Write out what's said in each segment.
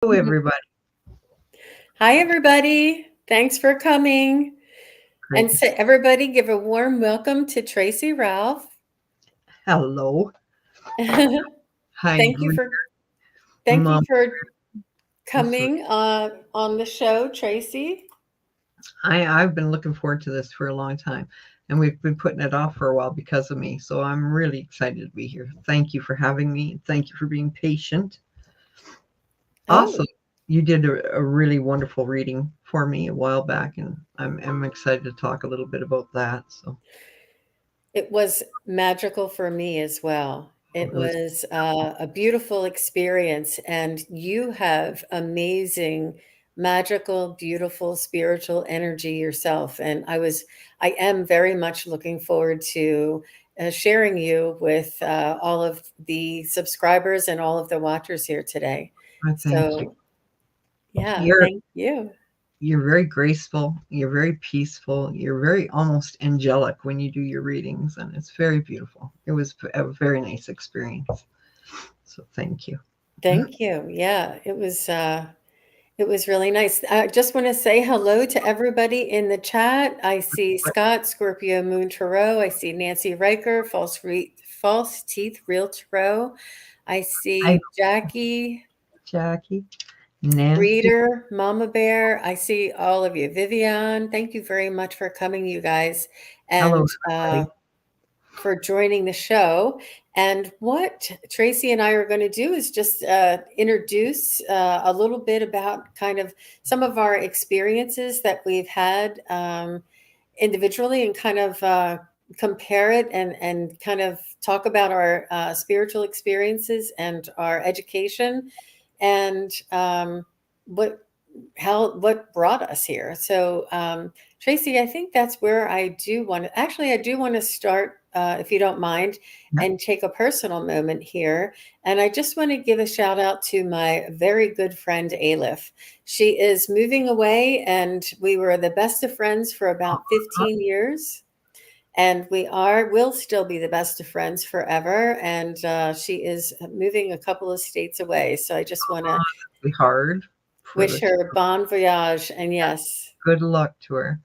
Hello, everybody. Hi, everybody. Thanks for coming. Great. And so everybody give a warm welcome to Tracy Ralph. Hello. thank Hi, you for thank you Mom. for This was, coming on the show, Tracy. I've been looking forward to this for a long time, and we've been putting it off for a while because of me. So I'm really excited to be here. Thank you for having me. Thank you for being patient. Also, Oh, you did a really wonderful reading for me a while back, and I'm excited to talk a little bit about that. So it was magical for me as well. it It was was a beautiful experience, and you have amazing, magical, beautiful, spiritual energy yourself. And I am very much looking forward to sharing you with all of the subscribers and all of the watchers here today. I thank you. So, yeah, You're thank you. you're very graceful, you're very peaceful, you're very almost angelic when you do your readings, and it's very beautiful. It was a very nice experience. So thank you. Thank you. Yeah, it was really nice. I just want to say hello to everybody in the chat. I see Scott, Scorpio Moon Tarot. I see Nancy Riker, False Teeth Real Tarot. I Hi, see Jackie, Jackie, Nancy. Reader, Mama Bear. I see all of you. Vivian, thank you very much for coming, you guys. Hello, And everybody. for joining the show. And what Tracy and I are going to do is just introduce a little bit about kind of some of our experiences that we've had individually and kind of compare it and kind of talk about our spiritual experiences and our education and what what brought us here. So Tracy, I think that's where I do want to start, if you don't mind, Yeah. and take a personal moment here. And I just want to give a shout out to my very good friend, Alif. She is moving away, and we were the best of friends for about 15 years. And will still be the best of friends forever. And she is moving a couple of states away. So I just want to It'll be hard for wish the her bon voyage. And yes, good luck to her.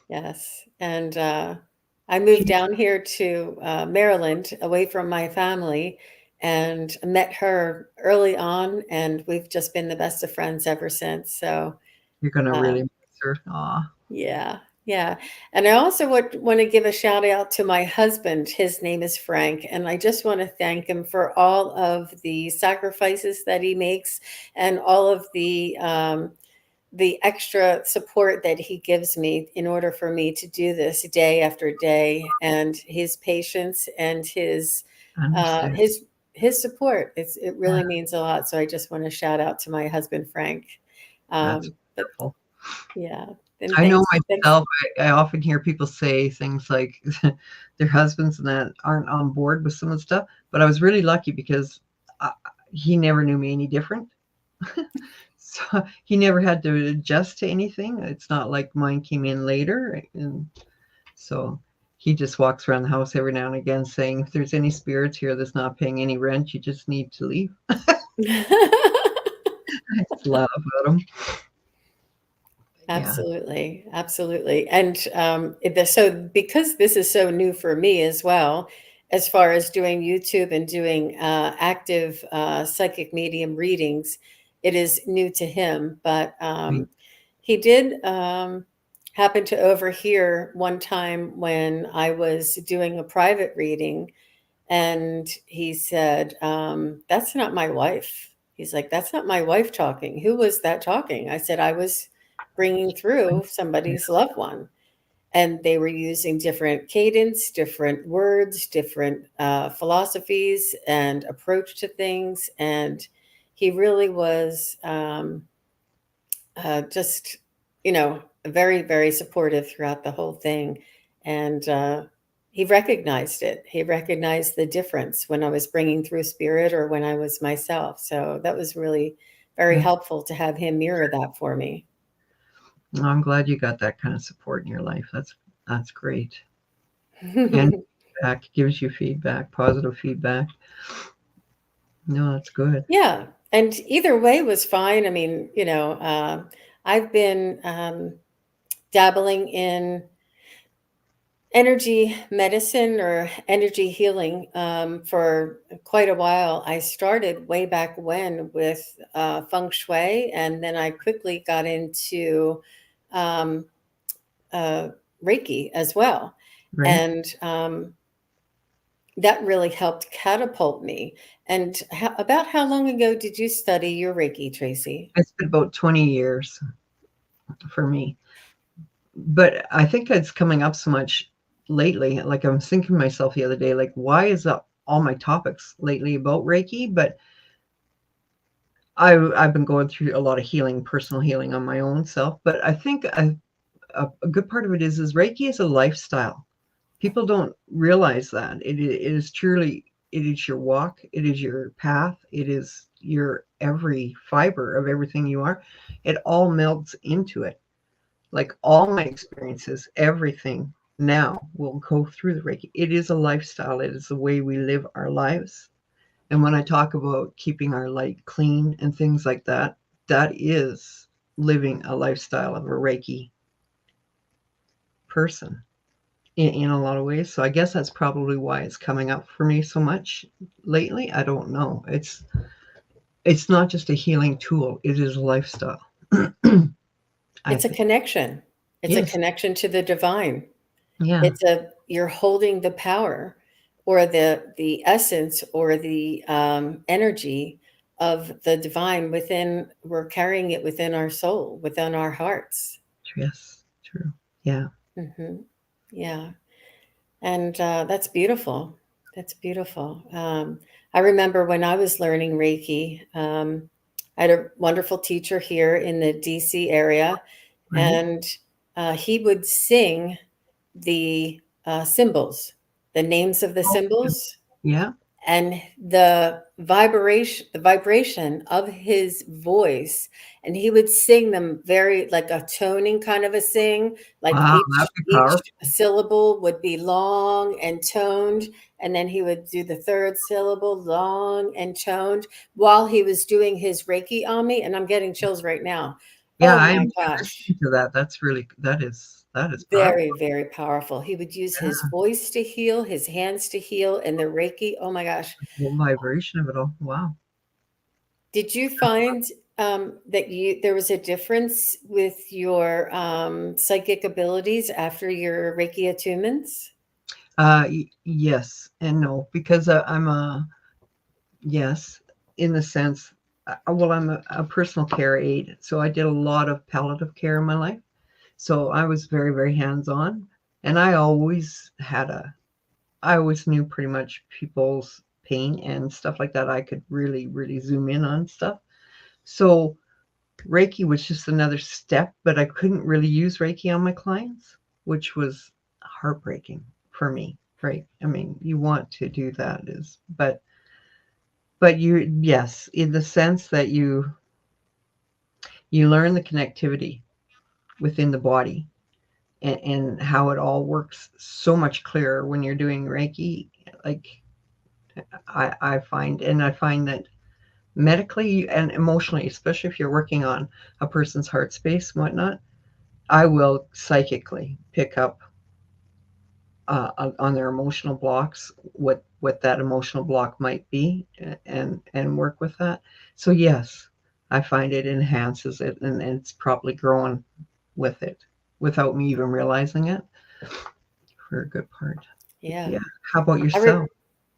yes. And I moved She, down here to Maryland away from my family and met her early on. And we've just been the best of friends ever since. So, you're gonna really um, miss her. Aw, yeah, yeah. And I also would want to give a shout out to my husband. His name is Frank. And I just want to thank him for all of the sacrifices that he makes and all of the extra support that he gives me in order for me to do this day after day, and his patience and I uh, understand. his his support. It Yeah, really means a lot. So I just want to shout out to my husband Frank. that's But wonderful. yeah, and I know thanks. myself, I often hear people say things like their husbands and that aren't on board with some of the stuff, but I was really lucky because I, he never knew me any different. So he never had to adjust to anything. It's not like mine came in later. And so he just walks around the house every now and again saying, if there's any spirits here that's not paying any rent, you just need to leave. I just laugh at him. Yeah. Absolutely, absolutely. And so because this is so new for me as well, as far as doing YouTube and doing active psychic medium readings, it is new to him. But Right. he did happen to overhear one time when I was doing a private reading, and he said, "That's not my wife." He's like, "That's not my wife talking. Who was that talking?" I said, "I was bringing through Yeah. somebody's loved one." And they were using different cadence, different words, different philosophies and approach to things. And he really was just, very, very supportive throughout the whole thing. And he recognized it. He recognized the difference when I was bringing through spirit or when I was myself. So that was really very That's, helpful to have him mirror that for me. I'm glad you got that kind of support in your life. That's great. And feedback gives you feedback, positive feedback. No, that's good. Yeah. And either way was fine. I mean, I've been dabbling in energy medicine or energy healing for quite a while. I started way back when with feng shui, and then I quickly got into um, uh, Reiki as well. Right. And that really helped catapult me. And about how long ago did you study your Reiki, Tracy? It's been about 20 years for me. But I think it's coming up so much lately. Like I was thinking to myself the other day, like, why is that all my topics lately about Reiki? But I've been going through a lot of healing, personal healing on my own self. But I think a good part of it is Reiki is a lifestyle. People don't realize that it is truly, it is your walk, it is your path, it is your every fiber of everything you are. It all melts into it. Like all my experiences, everything now will go through the Reiki. It is a lifestyle. It is the way we live our lives. And when I talk about keeping our light clean and things like that, that is living a lifestyle of a Reiki person in a lot of ways. So I guess that's probably why it's coming up for me so much lately. I don't know. It's not just a healing tool. It is a lifestyle. I It's a think. connection. It's a Yes. connection to the divine. Yeah. You're holding the power or the essence or the energy of the divine within. We're carrying it within our soul, within our hearts. Yes. True. Yeah. Hmm. Yeah, and that's beautiful. That's beautiful. I remember when I was learning Reiki. I had a wonderful teacher here in the DC area, Right. and he would sing the symbols, the names of the Oh, symbols, yeah. and the vibration of his voice, and he would sing them very like a toning kind of a sing, like Wow, that'd be each powerful. syllable would be long and toned, and then he would do the third syllable long and toned while he was doing his Reiki on me, and I'm getting chills right now. Yeah, Oh I my am gosh. listening to that. That's really that is powerful. Very, very powerful. He would use his Yeah, voice to heal, his hands to heal, and the Reiki. Oh my gosh. the whole vibration of it all. Wow. Did you find that there was a difference with your psychic abilities after your Reiki attunements? Yes and no, because I'm a yes in the sense. Well, I'm a personal care aide, so I did a lot of palliative care in my life. So I was very, very hands on, and I always knew pretty much people's pain and stuff like that. I could really, really zoom in on stuff. So Reiki was just another step, but I couldn't really use Reiki on my clients, which was heartbreaking for me, right? I mean, you want to do that but yes, in the sense that you learn the connectivity within the body and how it all works so much clearer when you're doing Reiki. Like I find that medically and emotionally, especially if you're working on a person's heart space and whatnot, I will psychically pick up on their emotional blocks, what that emotional block might be, and work with that. So yes, I find it enhances it, and it's probably growing with it without me even realizing it for a good part. Yeah. Yeah. How about I re- yourself?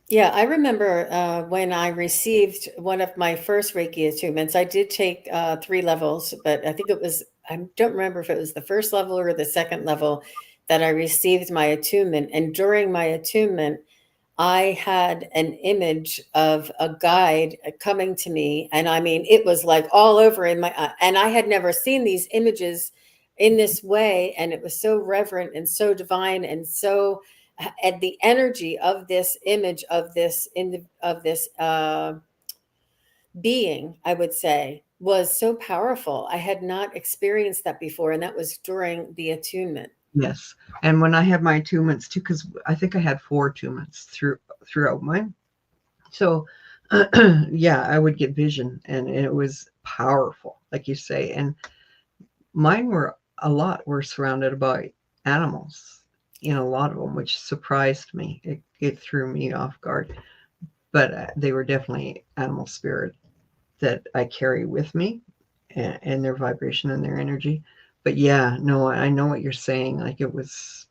yeah, I remember when I received one of my first Reiki attunements. I did take 3 levels, but I think I don't remember if it was the first level or the second level that I received my attunement. And during my attunement, I had an image of a guide coming to me, and I mean, it was like all over in my, and I had never seen these images in this way, and it was so reverent and so divine and so, and the energy of this image of this being, I would say, was so powerful. I had not experienced that before, and that was during the attunement. Yes. And when I had my attunements too, because I think I had 4 attunements throughout mine. So yeah, I would get vision, and it was powerful, like you say. And mine were were surrounded by animals in a lot of them, which surprised me. It threw me off guard, but they were definitely animal spirit that I carry with me, and their vibration and their energy. But yeah, no, I know what you're saying. Like, it was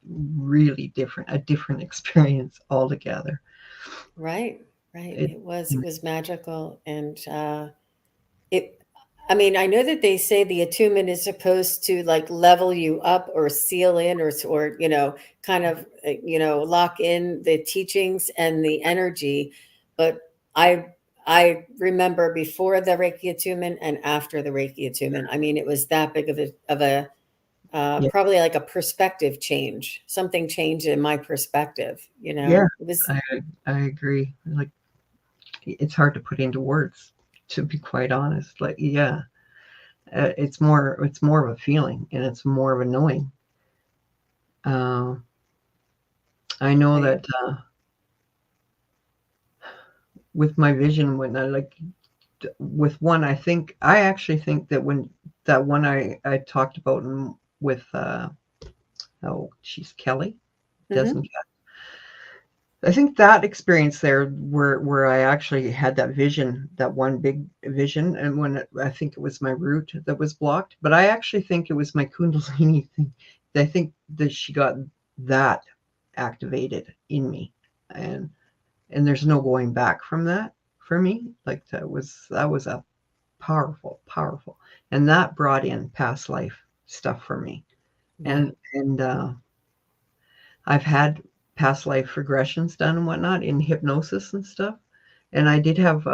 really different, a different experience altogether. Right, right. It, It was magical, and it. I mean, I know that they say the attunement is supposed to like level you up or seal in or kind of lock in the teachings and the energy, but I I remember before the Reiki attunement and after the Reiki attunement. I mean, it was that big of a yeah, probably like a perspective change. Something changed in my perspective. yeah, It was. I I agree. Like, it's hard to put into words, to be quite honest. Like, yeah, it's more of a feeling, and it's more of a knowing. Uh, I know Right. that with my vision, when I like with one, I actually think that when that one I talked about with oh, she's Kelly Hmm. doesn't. I think that experience there, where I actually had that vision, that one big vision, and I think it was my root that was blocked, but I actually think it was my Kundalini thing. I think that she got that activated in me, and there's no going back from that for me. Like, that was a powerful, and that brought in past life stuff for me, Wow. and I've had past life regressions done and whatnot in hypnosis and stuff. And I did have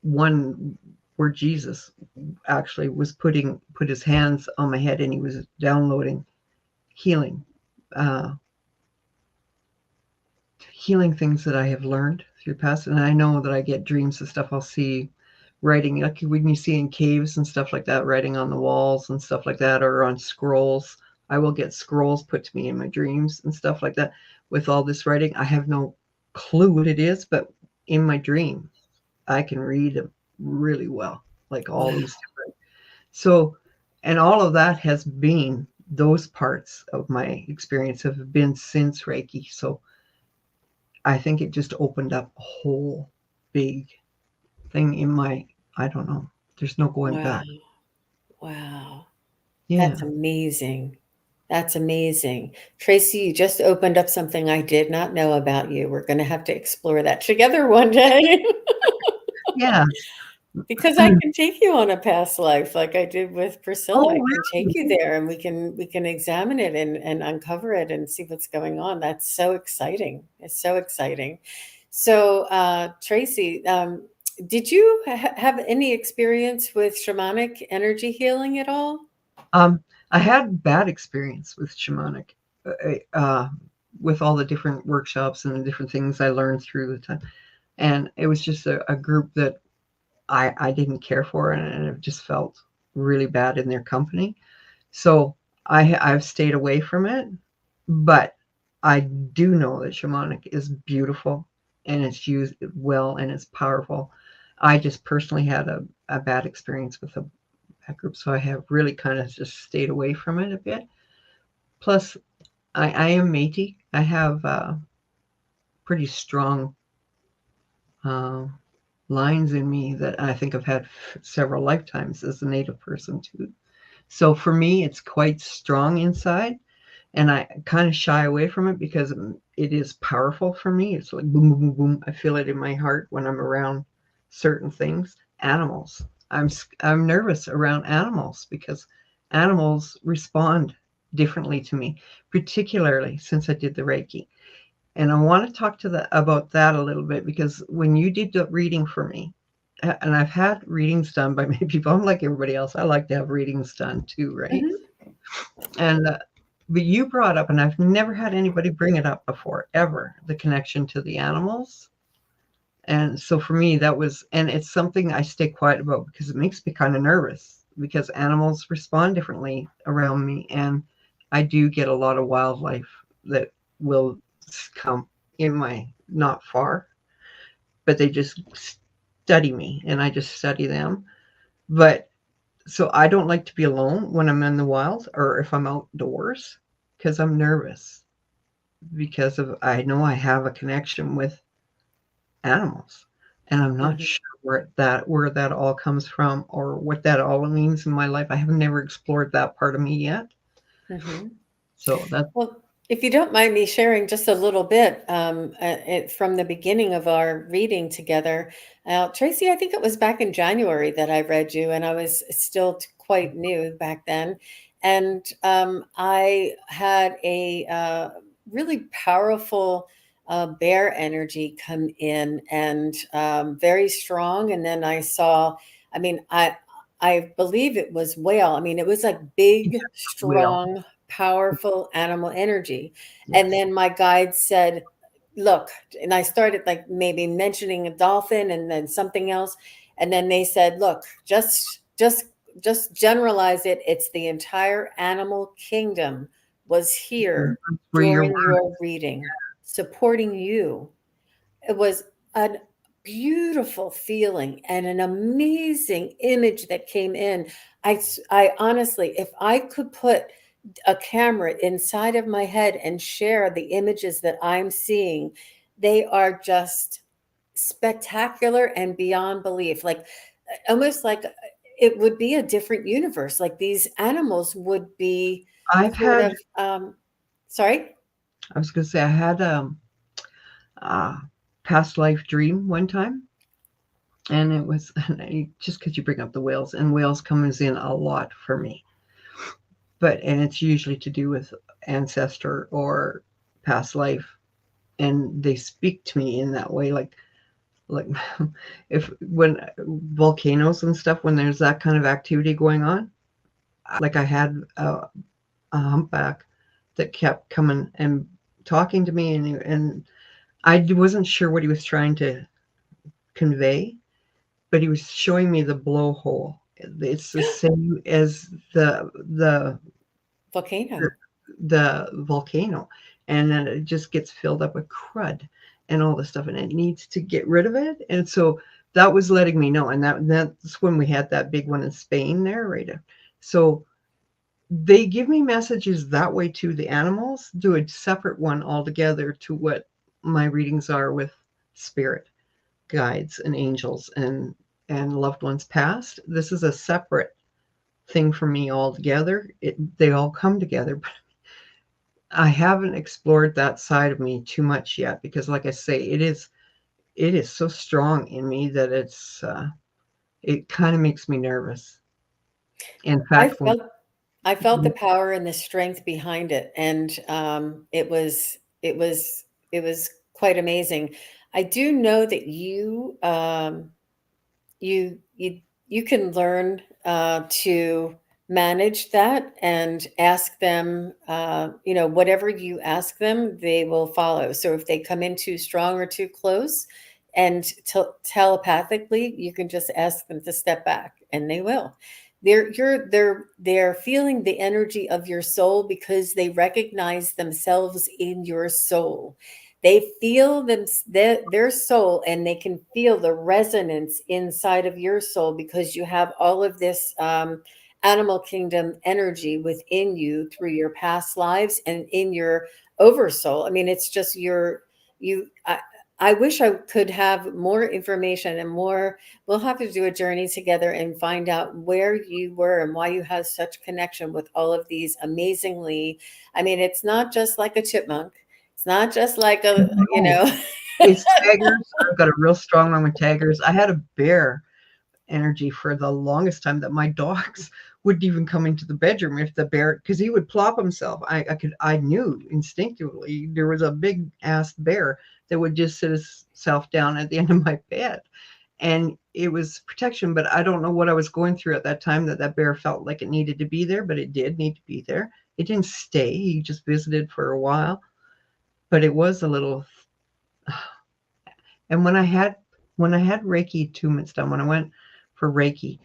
one where Jesus actually put his hands on my head, and he was downloading healing, uh, healing things that I have learned through past. And I know that I get dreams and stuff. I'll see writing, like when you see in caves and stuff like that, writing on the walls and stuff like that, or on scrolls. I will get scrolls put to me in my dreams and stuff like that with all this writing. I have no clue what it is, but in my dream, I can read them really well, like all Wow. these different. So, and all of that has been, those parts of my experience have been since Reiki. So I think it just opened up a whole big thing in my, I don't know. There's no going Wow. back. Wow. Yeah. That's amazing. That's amazing. Tracy, you just opened up something I did not know about you. We're going to have to explore that together one day. Yeah. Because I can take you on a past life like I did with Priscilla. I Oh, can take you really? there and we can examine it and uncover it and see what's going on. That's so exciting. It's so exciting. So, Tracy, did you have any experience with shamanic energy healing at all? I had bad experience with shamanic, uh, with all the different workshops and the different things I learned through the time. And it was just a group that I didn't care for, and it just felt really bad in their company. So I've stayed away from it, but I do know that shamanic is beautiful, and it's used well, and it's powerful. I just personally had a bad experience with that group, so I have really kind of just stayed away from it a bit. Plus, I am Métis. I have pretty strong uh, lines in me that I think I've had several lifetimes as a Native person too. So for me, it's quite strong inside, and I kind of shy away from it because it is powerful for me. It's like boom, boom, boom, boom. I feel it in my heart when I'm around certain things. Animals. I'm nervous around animals because animals respond differently to me, particularly since I did the Reiki. And I want to talk about that a little bit, because when you did the reading for me, and I've had readings done by many people. I'm like everybody else. I like to have readings done too, right? Mhm. And but you brought up, and I've never had anybody bring it up before, ever, the connection to the animals. And so for me, that was, and it's something I stay quiet about because it makes me kind of nervous, because animals respond differently around me. And I do get a lot of wildlife that will come in my, not far. but they just study me and I just study them. But so I don't like to be alone when I'm in the wild or if I'm outdoors because I'm nervous because of I know I have a connection with animals and I'm not Mhm. sure where that all comes from or what that all means in my life. I have never explored that part of me yet. Mhm. So that Well, if you don't mind me sharing just a little bit from the beginning of our reading together, Tracy, I think it was back in January that I read you, and I was still quite new back then. And I had a really powerful bear energy come in and very strong. And then I saw, I mean, I believe it was whale. I mean, it was like yeah, big, will. strong, powerful animal energy. And Yes. then my guide said, look, and I started like maybe mentioning a dolphin and then something else. And then they said, look, just generalize it. It's the entire animal kingdom was here That's where you're during your reading, supporting you. It was a beautiful feeling and an amazing image that came in. I honestly, if I could put a camera inside of my head and share the images that I'm seeing, they are just spectacular and beyond belief. Like almost like it would be a different universe. Like these animals would be I've sort had of, sorry? I was gonna say I had uh past life dream one time and it was just because you bring up the whales and whales comes in a lot for me and it's usually to do with ancestor or past life and they speak to me in that way like if when volcanoes and stuff when there's that kind of activity going on like I had a humpback that kept coming and talking to me and I wasn't sure what he was trying to convey but he was showing me the blowhole. It's the same as Volcano. the volcano, and then it just gets filled up with crud and all this stuff, and it needs to get rid of it. And so that was letting me know, and that's when we had that big one in Spain there, right? So they give me messages that way too. The animals do a separate one altogether to what my readings are with spirit guides and angels and loved ones past. This is a separate thing for me altogether. They all come together, but I haven't explored that side of me too much yet because, like I say, it is so strong in me that it kind of makes me nervous. In I fact, when felt I felt the power and the strength behind it, and it was quite amazing. I do know that you can learn to manage that and ask them. Whatever you ask them, they will follow. So if they come in too strong or too close, and telepathically, you can just ask them to step back, and they will. They're feeling the energy of your soul because they recognize themselves in your soul. They feel their soul, and they can feel the resonance inside of your soul because you have all of this animal kingdom energy within you through your past lives and in your oversoul. I mean, it's just you. I wish I could have more information and more. We'll have to do a journey together and find out where you were and why you have such connection with all of these amazingly. I mean, it's not just like a chipmunk. It's not just like no, it's taggers. I've got a real strong one with taggers. I had a bear energy for the longest time that my dogs wouldn't even come into the bedroom if the bear because he would plop himself. I knew instinctively there was a big ass bear that would just sit himself down at the end of my bed. And it was protection, but I don't know what I was going through at that time that bear felt like it needed to be there, but it did need to be there. It didn't stay. He just visited for a while, but it was a little. And when I had Reiki attunements done, when I went for Reiki,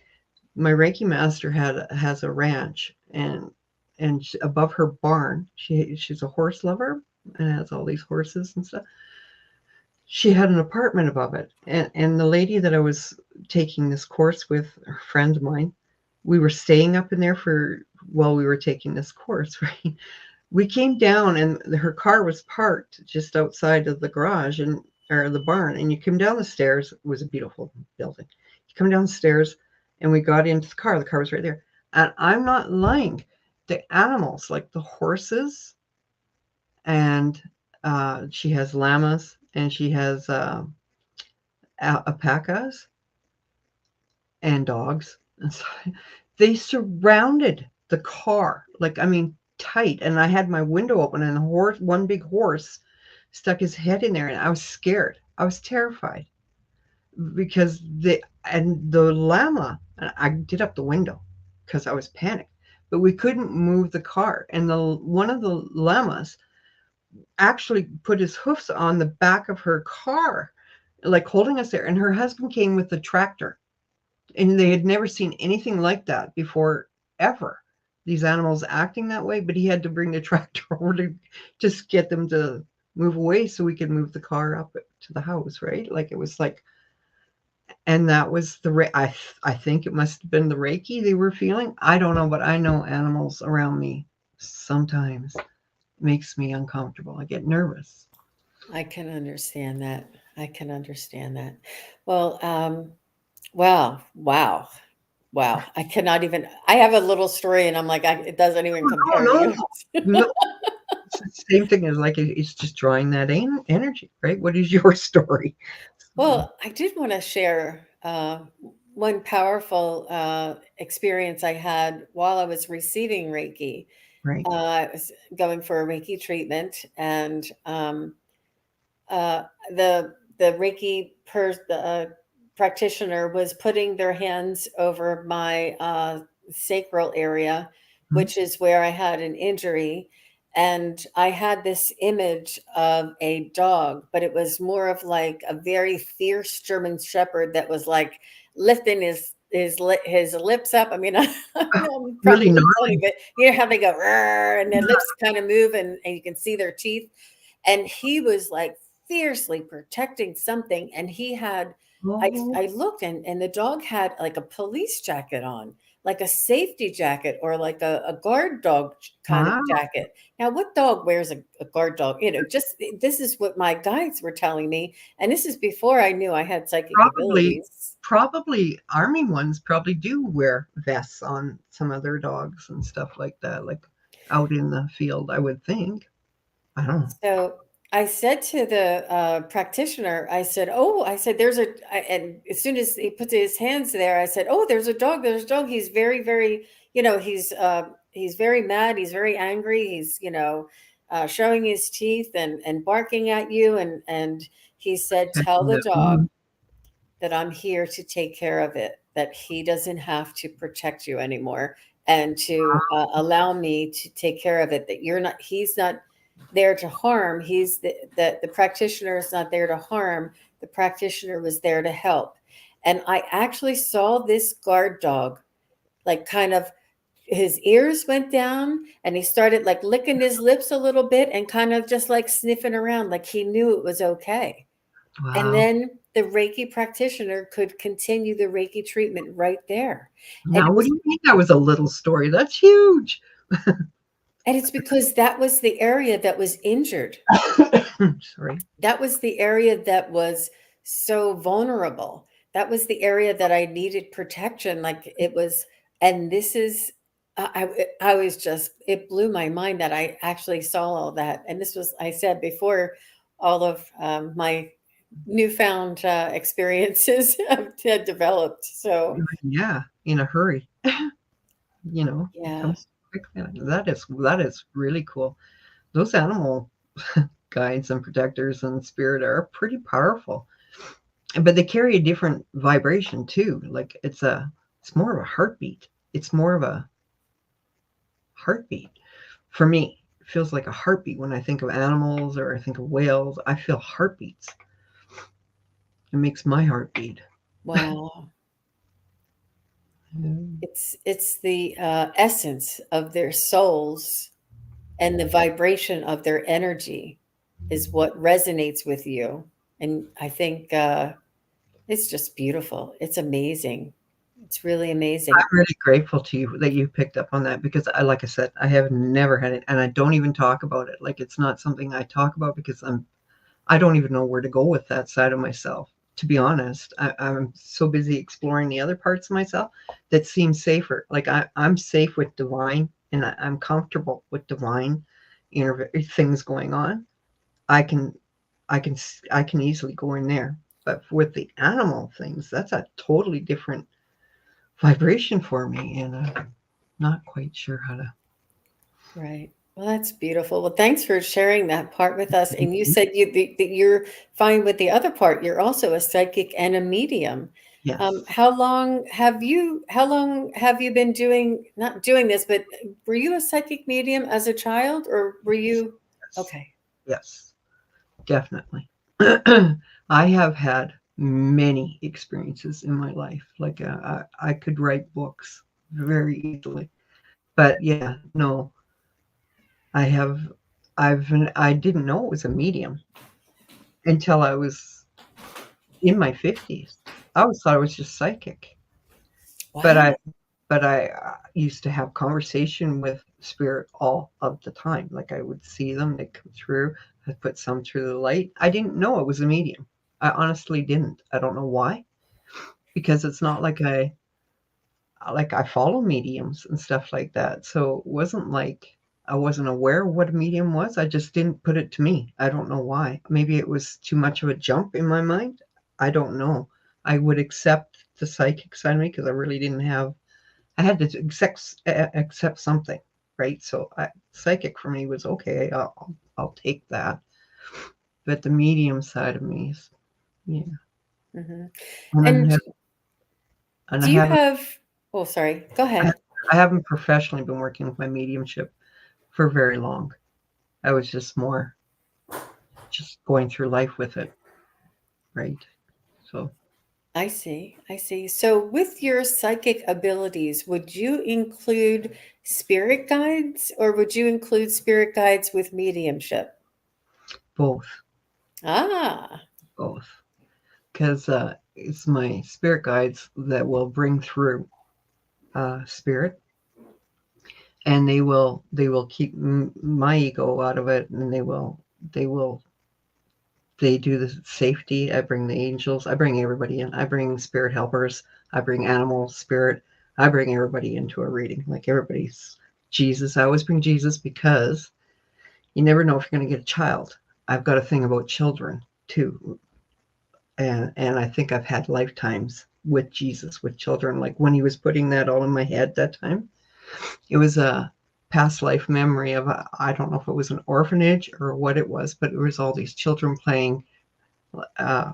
my Reiki master has a ranch, and above her barn, she's a horse lover and has all these horses and stuff. she had an apartment above it. And the lady that I was taking this course with, a friend of mine, we were staying up in there while we were taking this course, right? We came down and her car was parked just outside of the garage or the barn. And you come down the stairs. It was a beautiful building. You come downstairs and we got into the car. The car was right there. And I'm not lying. The animals, like the horses, and she has llamas and she has alpacas and dogs. And so they surrounded the car, like, I mean, tight. And I had my window open and one big horse stuck his head in there, and I was scared. I was terrified because the llama, and I did up the window because I was panicked, but we couldn't move the car. And one of the llamas actually put his hoofs on the back of her car, like holding us there. And her husband came with the tractor, and they had never seen anything like that before, ever. These animals acting that way, but he had to bring the tractor over to just get them to move away so we could move the car up to the house, right? Like, it was like, and that was I think it must have been the Reiki they were feeling. I don't know, but I know animals around me sometimes makes me uncomfortable. I get nervous. I can understand that. I can understand that. Well, wow, wow, wow. I cannot even, I have a little story and I'm like, it doesn't even Oh, compare to no, you. no. It's the same thing as, like, it's just drawing that energy, right? What is your story? Well, I did want to share one powerful experience I had while I was receiving Reiki. Right. I was going for a Reiki treatment, and uh, the Reiki practitioner was putting their hands over my sacral area, Mhm. which is where I had an injury. And I had this image of a dog, but it was more of like a very fierce German Shepherd that was like lifting his lips up. I mean, I know I'm Really probably funny, gnarly. but you know how they go "Rrr," and their lips kind of move, and you can see their teeth. And he was like fiercely protecting something, and he had Oh, I looked, and the dog had like a police jacket on, like a safety jacket, or like a guard dog kind of wow. jacket. Now, what dog wears a guard dog? You know, just this is what my guides were telling me, and this is before I knew I had psychic Probably, abilities. probably army ones probably do wear vests on some of their dogs and stuff like that, like out in the field, I would think. I don't know. So I said to the practitioner, I said, "Oh, I said, and as soon as he put his hands there, I said, oh, there's a dog. There's a dog. He's very, very, he's very mad. He's very angry. He's, showing his teeth and barking at you." And he said, "Tell Checking the the dog that I'm here to take care of it, that he doesn't have to protect you anymore, and to allow me to take care of it, that he's not there to harm. The practitioner is not there to harm. The practitioner was there to help." And I actually saw this guard dog, like, kind of, his ears went down and he started like licking his lips a little bit and kind of just like sniffing around, like he knew it was okay. And wow. then the Reiki practitioner could continue the Reiki treatment right there. And Now, what do you mean that was a little story? That's huge. it's because that was the area that was injured. Sorry. That was the area that was so vulnerable. That was the area that I needed protection. Like it was, and this is, I was just, it blew my mind that I actually saw all that. And this was, I said before, all of my newfound experiences had developed. So, Yeah, in a hurry. It yeah. comes quickly. That is really cool. Those animal guides and protectors and spirit are pretty powerful, but they carry a different vibration too. Like, it's more of a heartbeat. It's more of a heartbeat for me. It feels like a heartbeat when I think of animals or I think of whales. I feel heartbeats. It makes my heart beat. Wow. Mm. It's the essence of their souls, and the vibration of their energy is what resonates with you. And I think it's just beautiful. It's amazing. It's really amazing. I'm really grateful to you that you picked up on that, because like I said, I have never had it, and I don't even talk about it. Like, it's not something I talk about because I don't even know where to go with that side of myself. To be honest, I'm so busy exploring the other parts of myself that seem safer. Like, I'm safe with divine, and I'm comfortable with divine things going on. I can, I can easily go in there. But with the animal things, that's a totally different vibration for me, and I'm not quite sure how to. Right. Well, that's beautiful. Well, thanks for sharing that part with us. And you said that you're fine with the other part. You're also a psychic and a medium. Yes. How long have you been not doing this, but were you a psychic medium as a child, or were you? Yes. Okay. Yes. Definitely. I have had many experiences in my life. Like, I could write books very easily. But yeah, no, I have, I didn't know it was a medium until I was in my 50s. I always thought I was just psychic. But Wow. I used to have conversation with spirit all of the time. Like, I would see them, they come through. I put some through the light. I didn't know it was a medium. I honestly didn't. I don't know why, because it's not like I follow mediums and stuff like that. So it wasn't like I wasn't aware of what a medium was. I just didn't put it to me. I don't know why. Maybe it was too much of a jump in my mind. I don't know. I would accept the psychic side of me because I really didn't have. I had to accept something, right? So psychic for me was okay. I'll take that. But the medium side of me is, yeah. Hmm. And I And have, and I do you haven't have? Oh, sorry. Go I ahead. haven't professionally been working with my mediumship for very long. I was just more just going through life with it, right? So I see. I see. So, with your psychic abilities, would you include spirit guides, or would you include spirit guides with mediumship? both, Ah, both, because it's my spirit guides that will bring through spirit, and they will keep my ego out of it, and they will they do the safety. I bring the angels. I bring everybody in. I bring spirit helpers. I bring animal spirit. I bring everybody into a reading. Like, everybody's Jesus. I always bring Jesus because you never know if you're going to get a child. I've got a thing about children too, and I think I've had lifetimes with Jesus with children. Like, when he was putting that all in my head that time, it was a past life memory of I don't know if it was an orphanage or what it was, but it was all these children playing uh,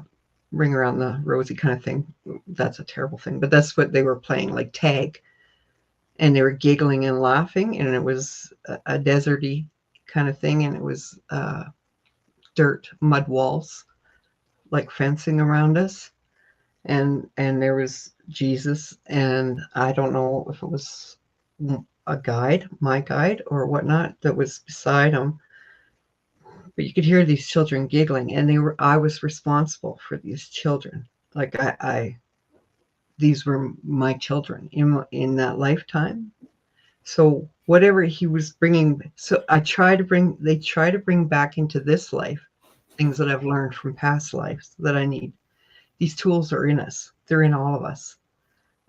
ring around the rosy kind of thing. That's a terrible thing, but that's what they were playing, like tag, and they were giggling and laughing, and it was a deserty kind of thing, and it was dirt, mud walls, like fencing around us, and there was Jesus, and I don't know if it was a guide, my guide, or whatnot, that was beside him. But you could hear these children giggling, and I was responsible for these children. Like, I these were my children in that lifetime. So whatever he was bringing, so they try to bring back into this life things that I've learned from past lives that I need. These tools are in us. They're in all of us.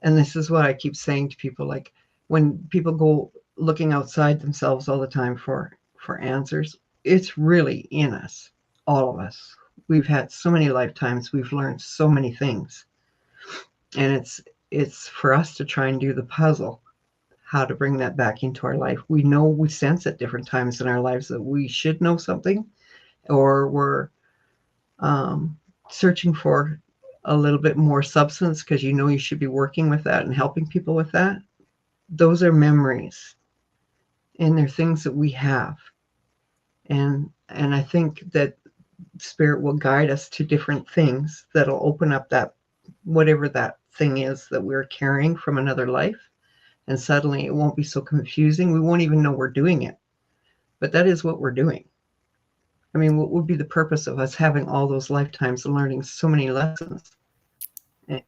And this is what I keep saying to people, like, when people go looking outside themselves all the time for answers, it's really in us, all of us. We've had so many lifetimes, we've learned so many things. And it's for us to try and do the puzzle, how to bring that back into our life. We know, we sense at different times in our lives that we should know something, or we're um, searching for a little bit more substance because you should be working with that and helping people with that. Those are memories, and they're things that we have. And I think that spirit will guide us to different things that'll open up that, whatever that thing is that we're carrying from another life, and suddenly it won't be so confusing. We won't even know we're doing it, but that is what we're doing. I mean, what would be the purpose of us having all those lifetimes and learning so many lessons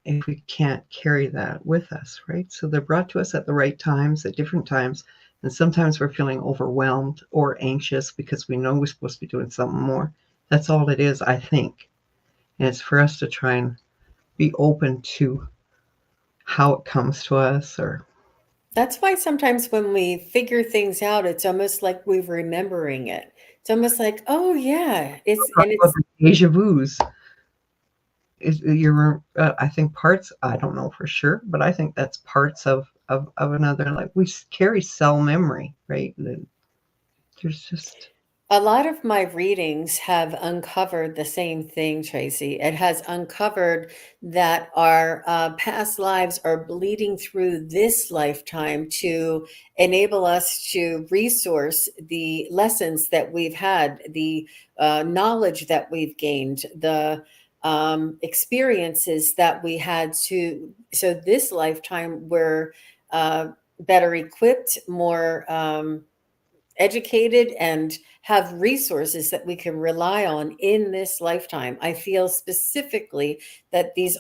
if we can't carry that with us, right? So they're brought to us at the right times, at different times. And sometimes we're feeling overwhelmed or anxious because we know we're supposed to be doing something more. That's all it is, I think. And it's for us to try and be open to how it comes to us. Or That's why sometimes when we figure things out, it's almost like we're remembering it. It's almost like, oh yeah, it's deja vu's. I think parts, I don't know for sure, but I think that's parts of another, like we carry cell memory, right? There's just a lot of my readings have uncovered the same thing, Tracy. It has uncovered that our past lives are bleeding through this lifetime to enable us to resource the lessons that we've had, the knowledge that we've gained, the experiences that we had to. So this lifetime, we're better equipped, more educated, and have resources that we can rely on in this lifetime. I feel specifically that these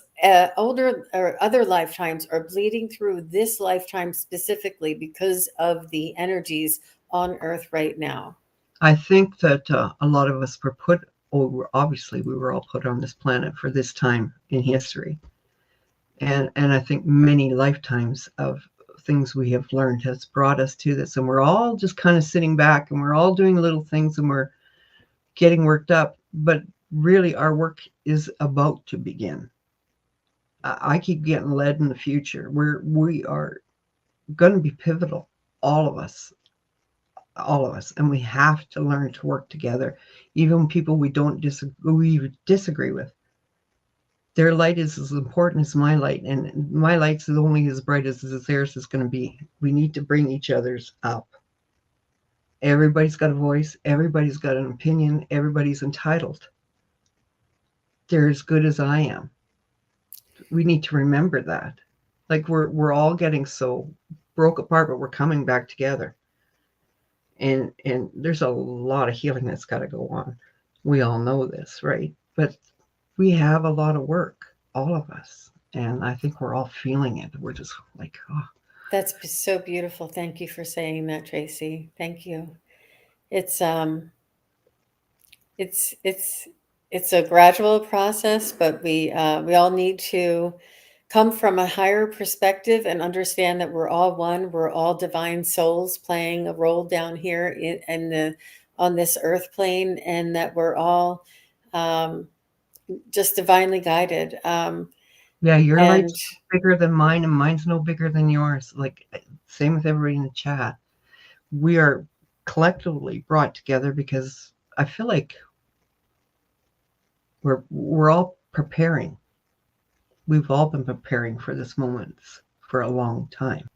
older or other lifetimes are bleeding through this lifetime specifically because of the energies on Earth right now. I think that a lot of us were put over, obviously we were all put on this planet for this time in history, and I think many lifetimes of things we have learned has brought us to this, and we're all just kind of sitting back and we're all doing little things and we're getting worked up, but really our work is about to begin. I keep getting led in the future where we are going to be pivotal, all of us, and we have to learn to work together. Even people we disagree with, their light is as important as my light, and my light's only as bright as theirs is going to be. We need to bring each other's up. Everybody's got a voice, everybody's got an opinion, everybody's entitled. They're as good as I am. We need to remember that. Like we're all getting so broke apart, but we're coming back together. And there's a lot of healing that's got to go on. We all know this, right? But we have a lot of work, all of us. And I think we're all feeling it. We're just like, oh. That's so beautiful. Thank you for saying that, Tracy. Thank you. It's it's it's it's a gradual process, but we all need to come from a higher perspective and understand that we're all one. We're all divine souls playing a role down here in the on this earth plane, and that we're all um, just divinely guided. Yeah, your And light's bigger than mine, and mine's no bigger than yours. Like, same with everybody in the chat. We are collectively brought together because I feel like we're all preparing. We've all been preparing for this moment for a long time.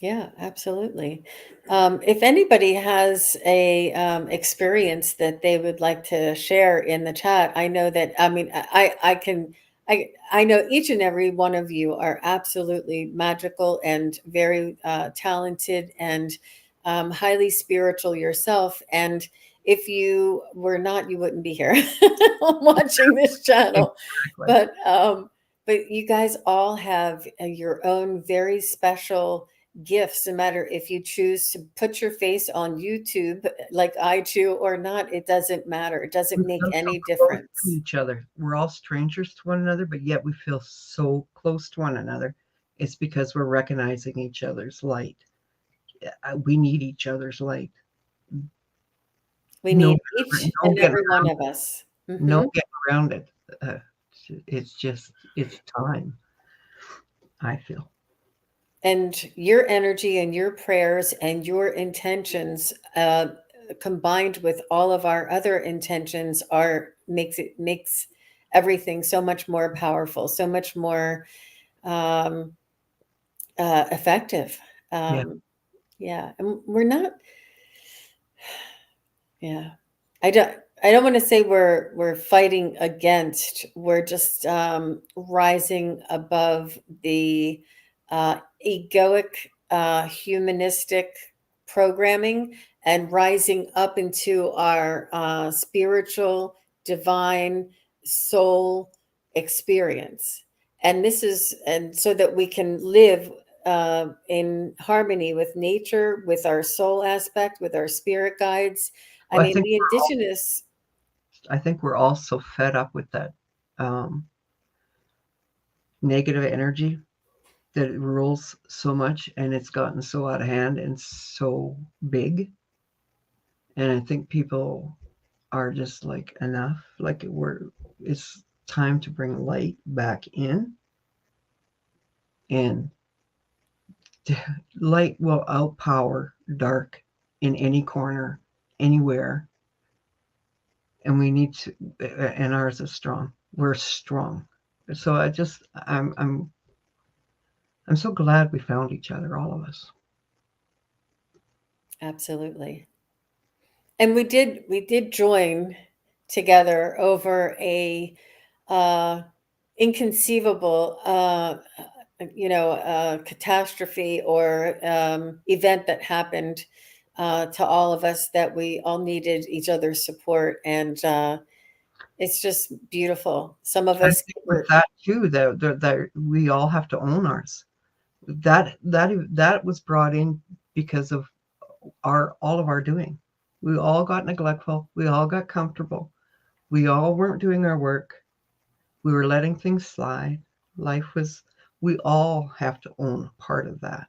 yeah, absolutely. If anybody has a experience that they would like to share in the chat, I know that, I mean, I can, I know each and every one of you are absolutely magical and very talented and highly spiritual yourself. And if you were not, you wouldn't be here watching this channel. Exactly. But you guys all have your own very special gifts, no matter if you choose to put your face on YouTube like I do or not. It doesn't matter. It doesn't We make feel so any close to difference. each other. We're all strangers to one another, but yet we feel so close to one another. It's because we're recognizing each other's light. We need each other's light. We No, need each no and getting every one around, of us. no Mhm. getting around it. It's just, it's time, I feel. And your energy and your prayers and your intentions, combined with all of our other intentions, are makes everything so much more powerful, so much more um, effective. Yeah. Yeah, and we're not. Yeah, I don't. I don't want to say we're fighting against. We're just rising above the egoic, humanistic programming and rising up into our spiritual, divine soul experience. And this is, and so that we can live in harmony with nature, with our soul aspect, with our spirit guides. I Well, mean, the indigenous. I think we're all so fed up with that negative energy that it rules so much, and it's gotten so out of hand and so big. And I think people are just like, enough. Like, it's time to bring light back in, and light will outpower dark in any corner, anywhere. And we need to, and ours is strong. We're strong. So I'm so glad we found each other, all of us. Absolutely. And we did join together over a inconceivable catastrophe or event that happened to all of us, that we all needed each other's support. And it's just beautiful. Some of I us think with were. that too, that we all have to own ours. That was brought in because of all of our doing. We all got neglectful. We all got comfortable. We all weren't doing our work. We were letting things slide. We all have to own part of that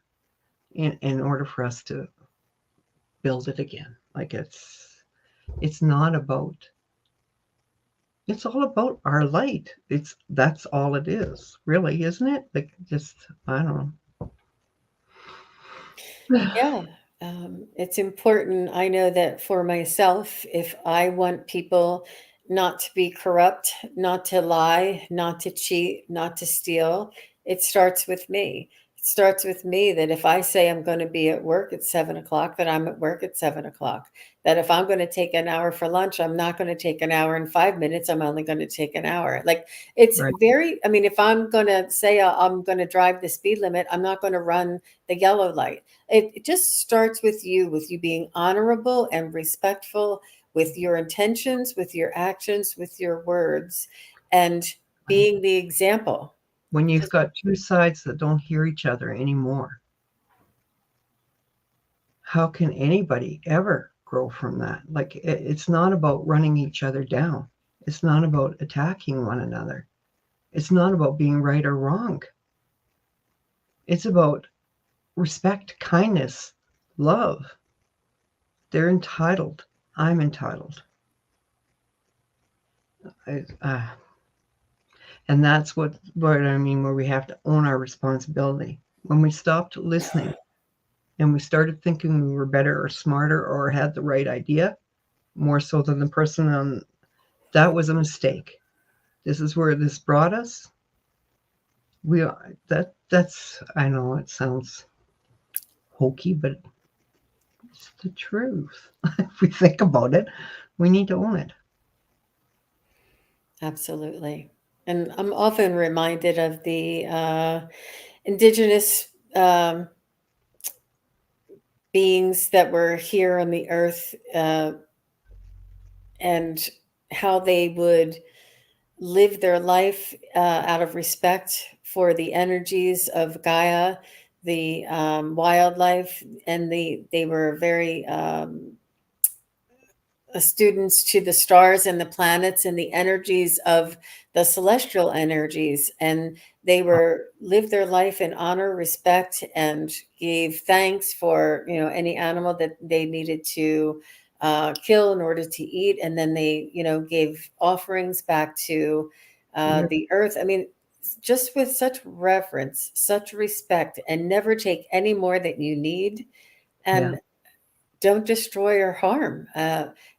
in order for us to build it again. Like, it's not about, it's all about our light. That's all it is, really, isn't it? Like, just, I don't know. Yeah, it's important. I know that for myself, if I want people not to be corrupt, not to lie, not to cheat, not to steal, it starts with me. It starts with me, that if I say I'm going to be at work at 7 o'clock, that I'm at work at 7 o'clock. That if I'm going to take an hour for lunch, I'm not going to take an hour and 5 minutes. I'm only going to take an hour. Like, it's Right. I mean, if I'm going to say I'm going to drive the speed limit, I'm not going to run the yellow light. It just starts with you being honorable and respectful with your intentions, with your actions, with your words, and being the example. When you've got two sides that don't hear each other anymore, how can anybody ever grow from that? Like, it's not about running each other down. It's not about attacking one another. It's not about being right or wrong. It's about respect, kindness, love. They're entitled. I'm entitled. And that's what I mean, where we have to own our responsibility. When we stopped listening and we started thinking we were better or smarter or had the right idea, more so than the person on, that was a mistake. This is where this brought us. That's, I know it sounds hokey, but it's the truth. If we think about it, we need to own it. Absolutely. And I'm often reminded of the indigenous beings that were here on the earth, and how they would live their life out of respect for the energies of Gaia, the wildlife, and they were very students to the stars and the planets and the energies of the celestial energies. And they were lived their life in honor, respect, and gave thanks for any animal that they needed to kill in order to eat. And then they gave offerings back to the earth. I mean, just with such reverence, such respect, and never take any more than you need. And don't destroy or harm.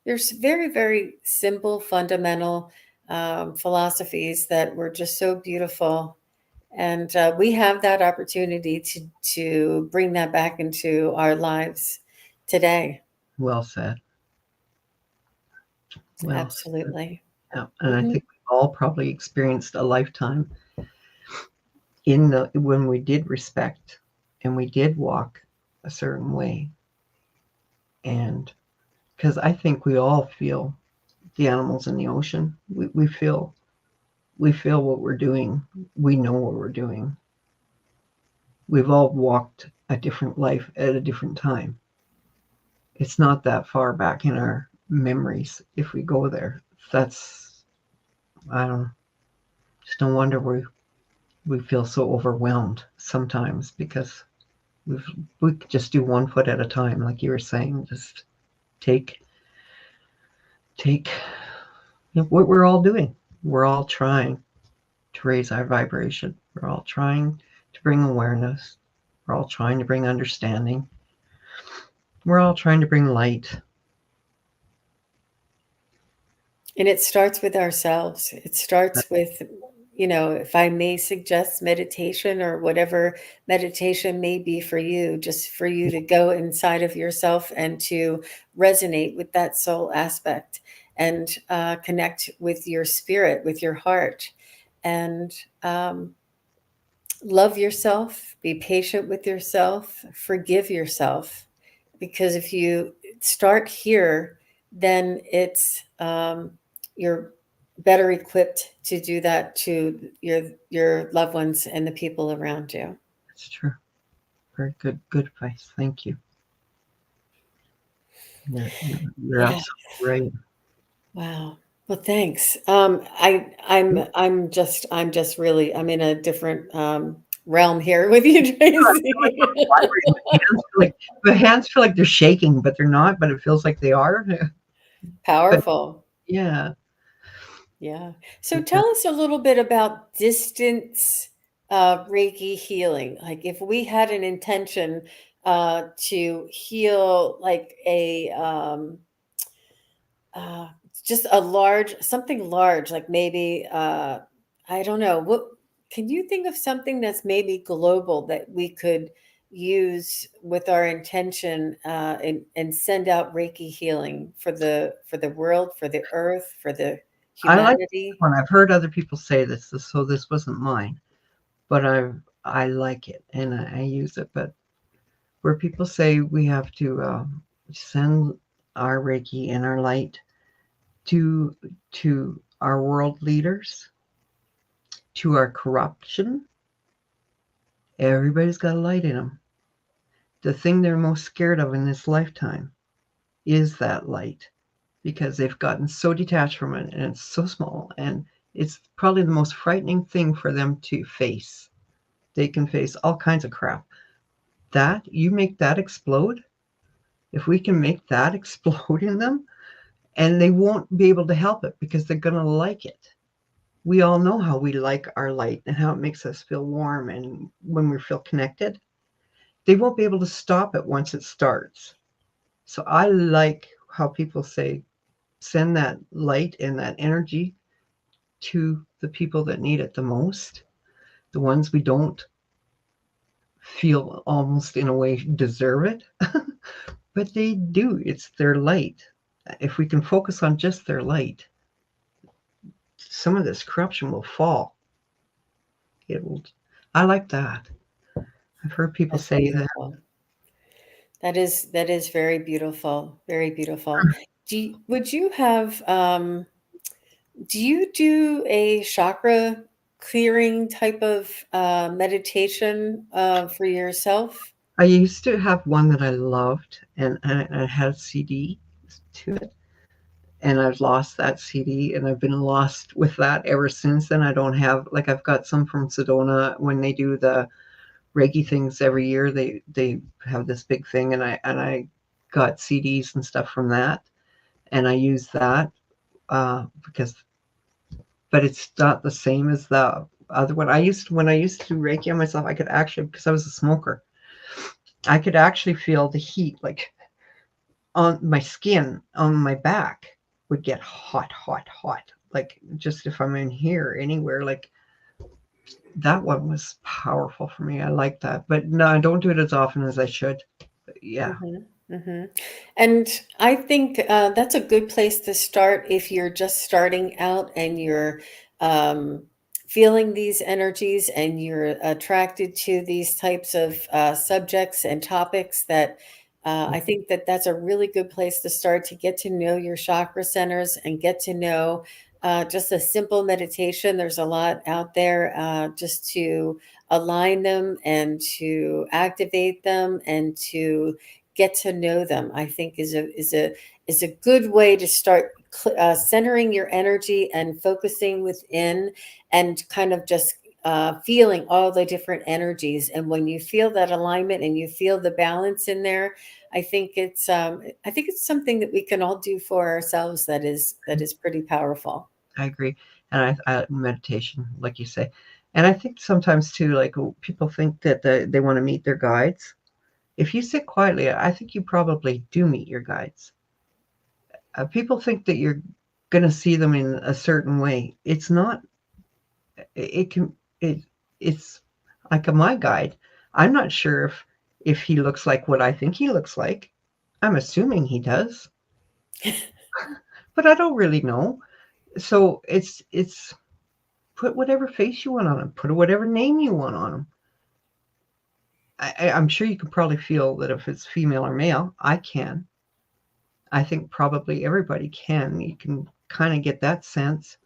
There's very, very simple, fundamental philosophies that were just so beautiful. And we have that opportunity to bring that back into our lives today. Well said. Well Absolutely. said. Yeah. And I think we've all probably experienced a lifetime when we did respect and we did walk a certain way. And because I think we all feel the animals in the ocean. We feel what we're doing. We know what we're doing. We've all walked a different life at a different time. It's not that far back in our memories if we go there. That's, I don't know, just no wonder we feel so overwhelmed sometimes because we just do one foot at a time, like you were saying. Just take what we're all doing. We're all trying to raise our vibration. We're all trying to bring awareness. We're all trying to bring understanding. We're all trying to bring light. And it starts with ourselves. It starts with, if I may suggest meditation or whatever meditation may be for you, just for you to go inside of yourself and to resonate with that soul aspect and connect with your spirit, with your heart, and love yourself, be patient with yourself, forgive yourself. Because if you start here, then you're better equipped to do that to your loved ones and the people around you. That's true. Very good advice. Thank you. You're Yeah. absolutely right. Wow. Well, thanks. I'm just really, I'm in a different realm here with you, Tracy. The hands feel like they're shaking, but they're not. But it feels like they are. But Powerful. yeah, Yeah. So tell us a little bit about distance Reiki healing. Like if we had an intention to heal like uh, just something large, like maybe, I don't know, what can you think of something that's maybe global that we could use with our intention and send out Reiki healing for the world, for the earth, for the I like humanity? when I've heard other people say this, so this wasn't mine, but I like it and I use it. But where people say we have to send our Reiki and our light to our world leaders, to our corruption. Everybody's got a light in them. The thing they're most scared of in this lifetime is that light because they've gotten so detached from it and it's so small and it's probably the most frightening thing for them to face. They can face all kinds of crap. That, you make that explode, if we can make that explode in them, and they won't be able to help it because they're going to like it. We all know how we like our light and how it makes us feel warm and when we feel connected. They won't be able to stop it once it starts. So I like how people say, send that light and that energy to the people that need it the most, the ones we don't feel almost in a way deserve it, but they do. It's their light. If we can focus on just their light, some of this corruption will fall. It will. I like that. I've heard people That's say that. beautiful. That is very beautiful, very beautiful. Would you have do you do a chakra clearing type of meditation for yourself? I used to have one that I loved, and I had a CD to it, and I've lost that CD, and I've been lost with that ever since then. I don't have, like, I've got some from Sedona when they do the Reiki things every year. They have this big thing, and I got CDs and stuff from that, and I use that because, but it's not the same as the other one. When I used to do Reiki on myself, I could actually, because I was a smoker, I could actually feel the heat, like on my skin, on my back would get hot, hot, hot. Like just if I'm in here, anywhere, like that one was powerful for me. I like that. But no, I don't do it as often as I should. But yeah. Hmm. And I think that's a good place to start if you're just starting out and you're um, feeling these energies and you're attracted to these types of subjects and topics that I think that that's a really good place to start, to get to know your chakra centers and get to know just a simple meditation. There's a lot out there just to align them and to activate them and to get to know them. I think is a good way to start centering your energy and focusing within, and kind of just feeling all the different energies. And when you feel that alignment and you feel the balance in there, I think it's something that we can all do for ourselves that is pretty powerful. I agree. And meditation, like you say. And I think sometimes too, like people think that they want to meet their guides. If you sit quietly, I think you probably do meet your guides. People think that you're going to see them in a certain way. It's not. It can. It's like my guide. I'm not sure if he looks like what I think he looks like. I'm assuming he does, but I don't really know. So it's put whatever face you want on him, put whatever name you want on him. I'm sure you can probably feel that if it's female or male. I can. I think probably everybody can. You can kind of get that sense.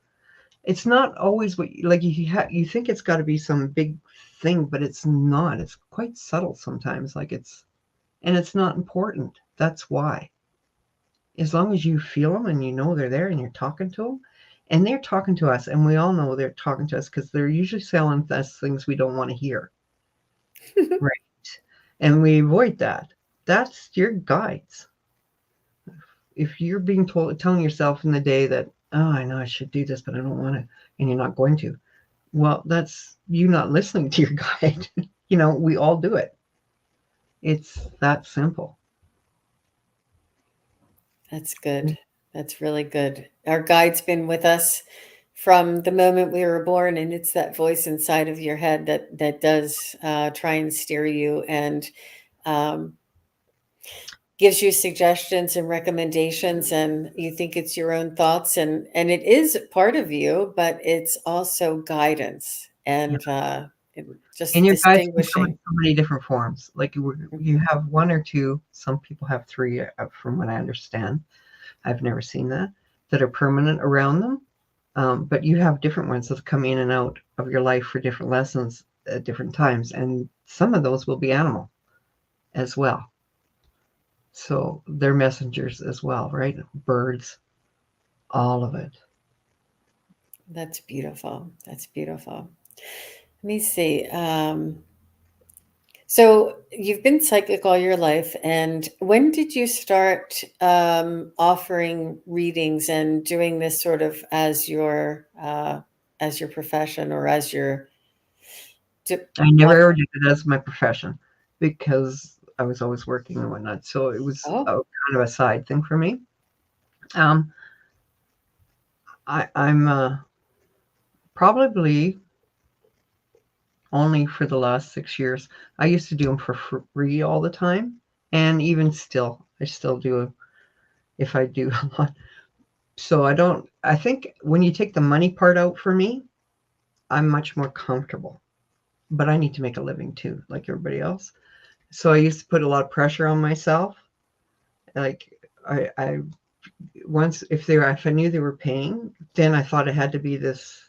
It's not always what like you think it's got to be some big thing, but it's not. It's quite subtle sometimes. And it's not important. That's why. As long as you feel them and you know they're there and you're talking to them, and they're talking to us, and we all know they're talking to us because they're usually selling us things we don't want to hear. Right. And we avoid that. That's your guides. If you're telling yourself in the day that, oh, I know I should do this, but I don't want to, and you're not going to, well, that's you not listening to your guide. We all do it. It's that simple. That's good. That's really good. Our guide's been with us from the moment we were born, and it's that voice inside of your head that does try and steer you, and um, gives you suggestions and recommendations, and you think it's your own thoughts, and it is part of you, but it's also guidance, and just And your guides can come in distinguishing. so many different forms. Like you have one or two. Some people have three, from what I understand. I've never seen that are permanent around them. But you have different ones that come in and out of your life for different lessons at different times. And some of those will be animal as well. So they're messengers as well, right? Birds, all of it. That's beautiful. That's beautiful. Let me see. So you've been psychic all your life, and when did you start offering readings and doing this sort of as your profession, or as your d- I never ever offering? did it as my profession because I was always working and whatnot. So it was Oh, kind of a side thing for me. Um, I'm probably only for the last 6 years. I used to do them for free all the time, and even still, I still do if I do a lot. So I don't. I think when you take the money part out for me, I'm much more comfortable. But I need to make a living too, like everybody else. So I used to put a lot of pressure on myself. Like I once if I knew they were paying, then I thought it had to be this.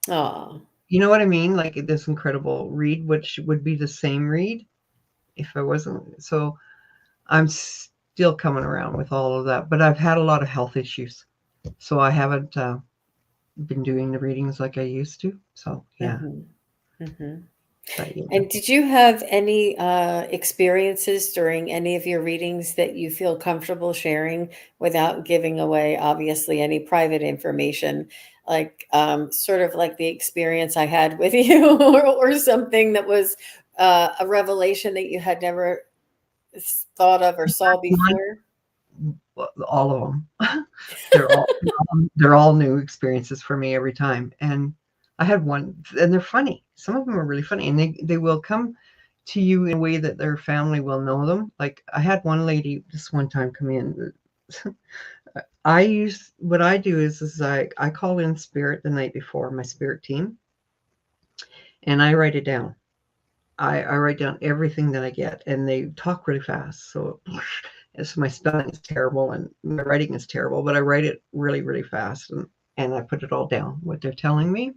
oh, You know what I mean? Like this incredible read, which would be the same read if I wasn't. So I'm still coming around with all of that, but I've had a lot of health issues, so I haven't been doing the readings like I used to. So yeah, hmm hmm. but yeah. And did you have any experiences during any of your readings that you feel comfortable sharing without giving away, obviously, any private information? Like, sort of like the experience I had with you, or something that was a revelation that you had never thought of or saw before? All of them. they're all new experiences for me every time. And I had one, and they're funny. Some of them are really funny, and they will come to you in a way that their family will know them. Like I had one lady this one time come in. What I do is I call in spirit the night before, my spirit team, and I write it down. I write down everything that I get, and they talk really fast. So, so my spelling is terrible and my writing is terrible, but I write it really, really fast, and I put it all down, what they're telling me.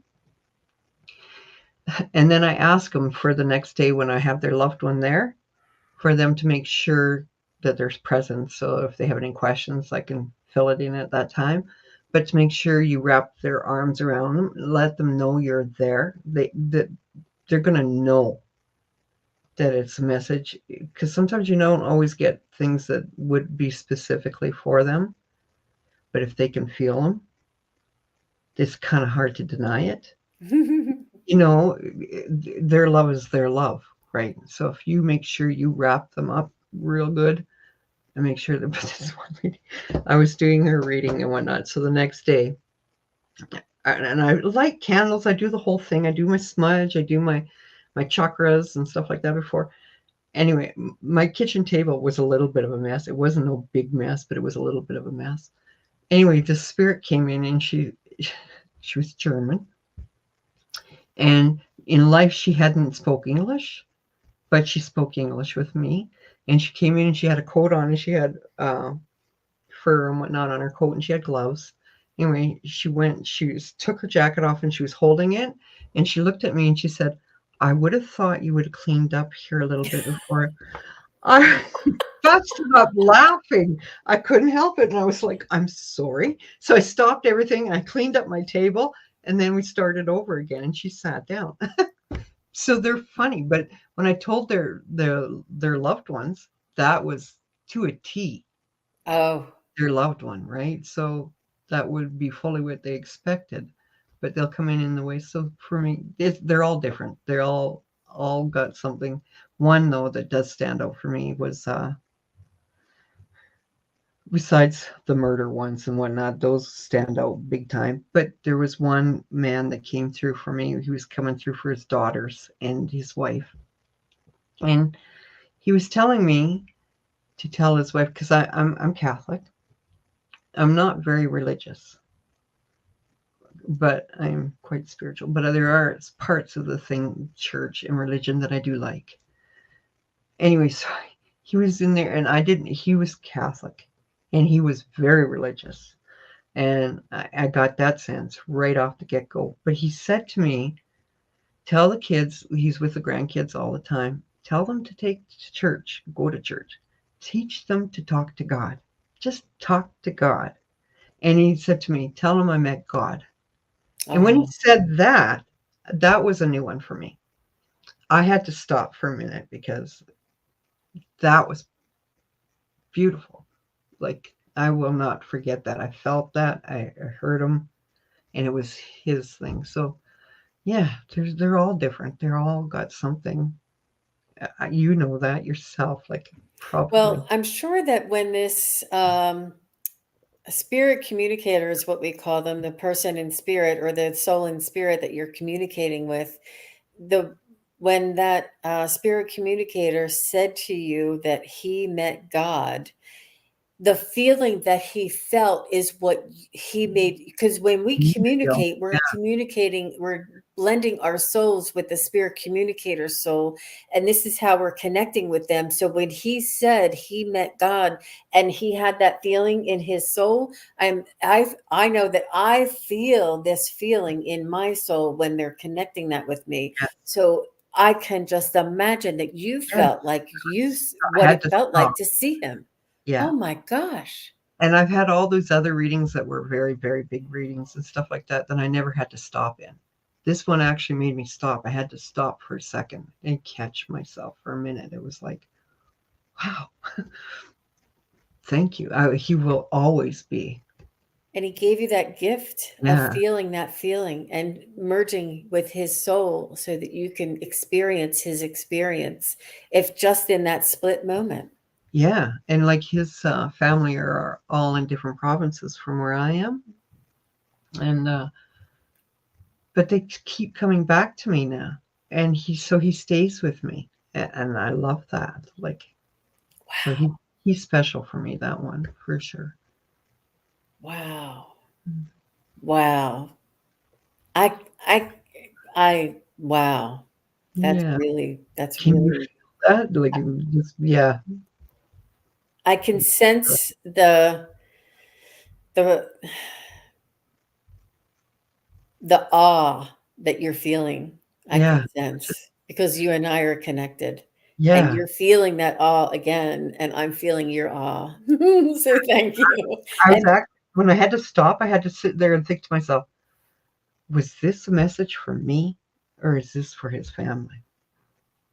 And then I ask them for the next day when I have their loved one there, for them to make sure that there's presence. So if they have any questions, I can fill it in at that time. But to make sure you wrap their arms around them, let them know you're there. They're going to know that it's a message, because sometimes you don't always get things that would be specifically for them, but if they can feel them, it's kind of hard to deny it. You know, their love is their love, right? So if you make sure you wrap them up real good and make sure that, but this one lady, I was doing her reading and whatnot. So the next day, and I light candles, I do the whole thing. I do my smudge, I do my chakras and stuff like that before. Anyway, my kitchen table was a little bit of a mess. It wasn't no big mess, but it was a little bit of a mess. Anyway, the spirit came in, and she was German. And in life, she hadn't spoke English, but she spoke English with me. And she came in, and she had a coat on, and she had fur and whatnot on her coat, and she had gloves. Anyway, she took her jacket off, and she was holding it, and she looked at me, and she said, "I would have thought you would have cleaned up here a little bit before." I busted up laughing. I couldn't help it. And I was like, "I'm sorry." So I stopped everything. I cleaned up my table, and then we started over again, and she sat down. So they're funny. But when I told their loved ones, that was to a T. Oh, Their loved one, right? So that would be fully what they expected. But they'll come in the way. So for me, they're all different. They're all got something. One, though, that does stand out for me was, besides the murder ones and whatnot, those stand out big time. But there was one man that came through for me. He was coming through for his daughters and his wife. And he was telling me to tell his wife, because I'm Catholic. I'm not very religious, but I'm quite spiritual. But there are parts of the thing, church and religion, that I do like. Anyway, so he was in there, and he was Catholic, and he was very religious. And I got that sense right off the get-go. But he said to me, tell the kids, he's with the grandkids all the time, tell them to take to church, go to church. Teach them to talk to God. Just talk to God. And he said to me, tell them I met God. And when he said that, that was a new one for me. I had to stop for a minute, because that was beautiful. Like, I will not forget that. I felt that. I heard him, and it was his thing. So, yeah, they're all different. They're all got something. You know that yourself, like, probably. well, I'm sure that when this spirit communicator is what we call them, the person in spirit or the soul in spirit that you're communicating with, when that spirit communicator said to you that he met God, the feeling that he felt is what he made, because when we communicate, we're blending our souls with the spirit communicator's soul, and this is how we're connecting with them. So when he said he met God and he had that feeling in his soul, I know that I feel this feeling in my soul when they're connecting that with me. Yeah. So I can just imagine that you felt like I what had it to felt stop. like to see him. Yeah. Oh my gosh. And I've had all those other readings that were very, very big readings and stuff like that I never had to stop in. This one actually made me stop. I had to stop for a second and catch myself for a minute. It was like, wow, thank you. He will always be. And he gave you that gift of feeling that feeling and merging with his soul so that you can experience his experience, if just in that split moment. Yeah. And like his family are all in different provinces from where I am. And, but they keep coming back to me now. And he stays with me. And I love that. Like, wow. So he's special for me, that one, for sure. Wow. Wow. Wow. That's Yeah. really, that's Can you really, feel that? Like, just yeah. I can sense the the awe that you're feeling. I Yeah. can Just sense because you and I are connected and yeah. you're feeling that awe again, and I'm feeling your awe. So thank you. I was And act when I had to stop, I had to sit there and think to myself, "Was this a message for me, or is this for his family?"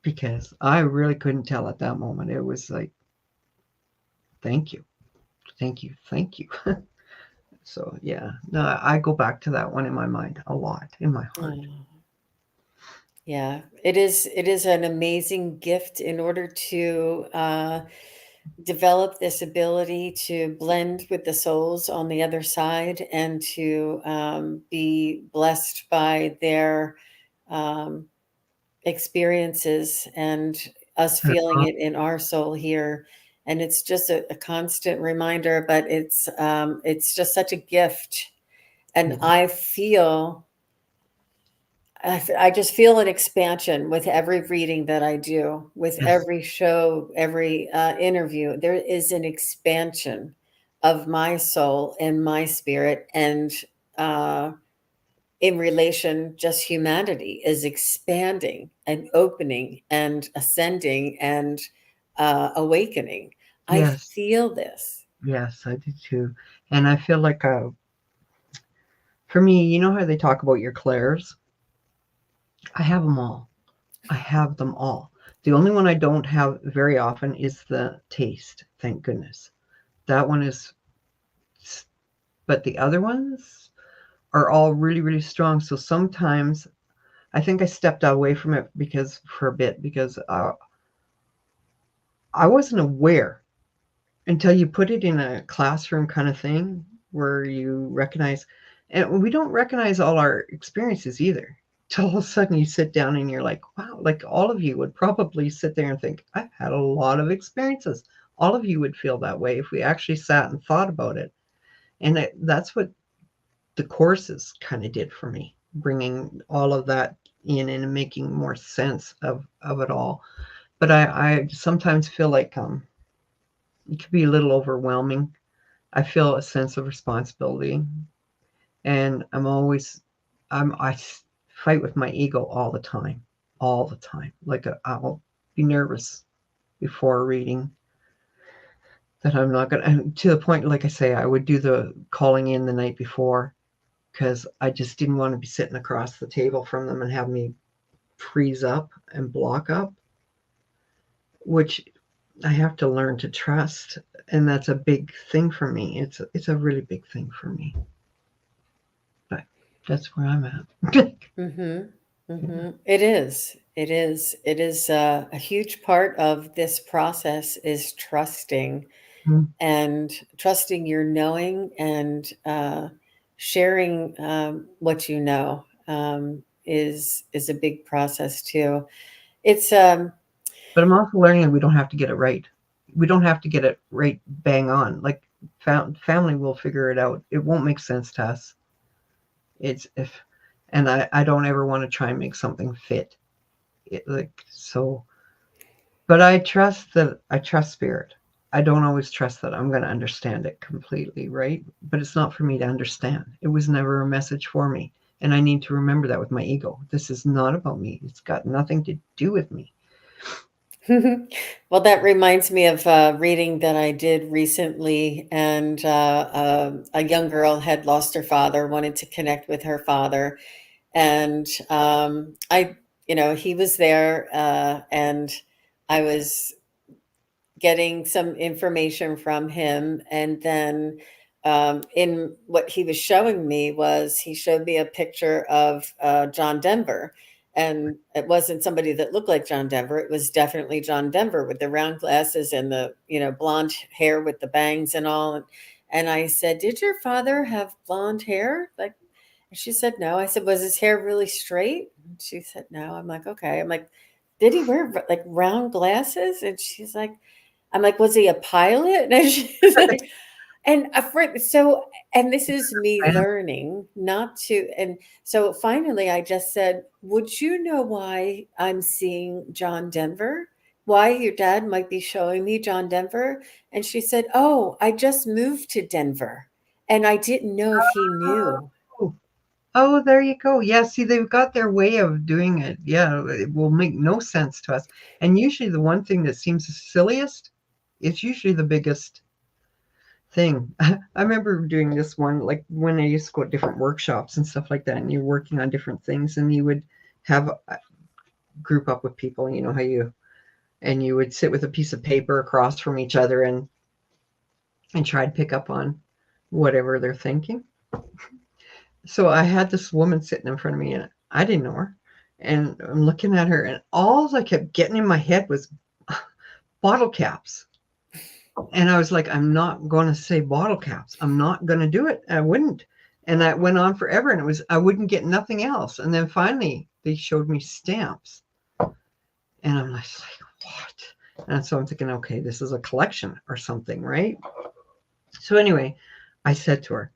Because I really couldn't tell at that moment. It was like, "Thank you. Thank you. Thank you." So, yeah. No, I go back to that one in my mind a lot, in my heart. oh, yeah, it is an amazing gift in order to develop this ability to blend with the souls on the other side and to be blessed by their um, experiences and us That's feeling awesome. it in our soul here. And it's just a constant reminder, but it's just such a gift. And Yeah. I just feel an expansion with every reading that I do, with Yes. every show, every interview. There is an expansion of my soul and my spirit, and uh, in relation, just humanity is expanding and opening and ascending and awakening. I Yes. feel this. Yes, I do too. And I feel like, for me, you know how they talk about your clairs? I have them all. I have them all. The only one I don't have very often is the taste, thank goodness. That one is, but the other ones are all really, really strong. So sometimes I think I stepped away from it because for a bit because I wasn't aware until you put it in a classroom kind of thing where you recognize, and we don't recognize all our experiences either. Till all of a sudden you sit down and you're like, wow, like all of you would probably sit there and think, I've had a lot of experiences. All of you would feel that way if we actually sat and thought about it. And that's what the courses kind of did for me, bringing all of that in and making more sense of it all. But I sometimes feel like it could be a little overwhelming. I feel a sense of responsibility, and I fight with my ego all the time, all the time. Like I'll be nervous before reading that I'm not gonna, and to the point, like I say, I would do the calling in the night before because I just didn't want to be sitting across the table from them and have me freeze up and block up, which I have to learn to trust, and that's a big thing for me. It's a really big thing for me. But that's where I'm at. Mm-hmm. Mm-hmm. It is. It is. It is a huge part of this process is trusting Mm, and trusting your knowing and sharing what you know is a big process too. It's but I'm also learning that we don't have to get it right. We don't have to get it right bang on. Like family will figure it out. It won't make sense to us. It's if, and I don't ever want to try and make something fit. Like so, but I trust spirit. I don't always trust that I'm going to understand it completely, right? But it's not for me to understand. It was never a message for me. And I need to remember that with my ego. This is not about me. It's got nothing to do with me. well, that reminds me of a reading that I did recently, and a young girl had lost her father, wanted to connect with her father, and he was there, and I was getting some information from him. And then in what he was showing me was he showed me a picture of John Denver. And it wasn't somebody that looked like John Denver. It was definitely John Denver with the round glasses and the, blonde hair with the bangs and all. And I said, "Did your father have blonde hair?" Like, and she said, "No." I said, "Was his hair really straight?" And she said, "No." I'm like, "Okay." I'm like, "Did he wear like round glasses?" And she's like, I'm like, "Was he a pilot?" And she's like, And and this is me learning not to. And so finally, I just said, "Would you know why I'm seeing John Denver? Why your dad might be showing me John Denver?" And she said, "Oh, I just moved to Denver, and I didn't know if he knew." Oh, oh, there you go. Yeah, see, they've got their way of doing it. Yeah, it will make no sense to us. And usually the one thing that seems the silliest is usually the biggest thing. I remember doing this one, like when I used to go to different workshops and stuff like that, and you're working on different things, and you would have a group up with people, you know how you would sit with a piece of paper across from each other and try to pick up on whatever they're thinking. So I had this woman sitting in front of me, and I didn't know her. And I'm looking at her, and all I kept getting in my head was bottle caps. And I was like, I'm not going to say bottle caps. I'm not going to do it. I wouldn't. And that went on forever. And I wouldn't get nothing else. And then finally, they showed me stamps. And I'm like, what? And so I'm thinking, okay, this is a collection or something, right? So anyway, I said to her,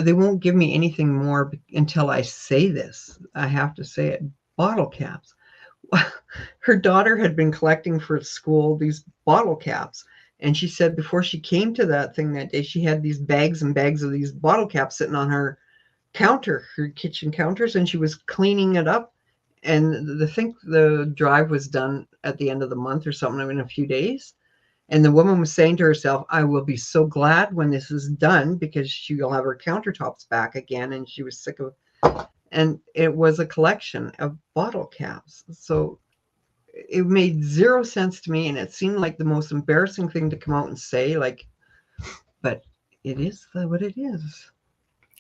they won't give me anything more until I say this. I have to say it. Bottle caps. Her daughter had been collecting for school these bottle caps. And she said before she came to that thing that day, she had these bags and bags of these bottle caps sitting on her counter, her kitchen counters, and she was cleaning it up. And the drive was done at the end of the month or something in a few days. And the woman was saying to herself, I will be so glad when this is done because she'll have her countertops back again. And she was sick of, and it was a collection of bottle caps. So it made zero sense to me. And it seemed like the most embarrassing thing to come out and say, like, but it is what it is.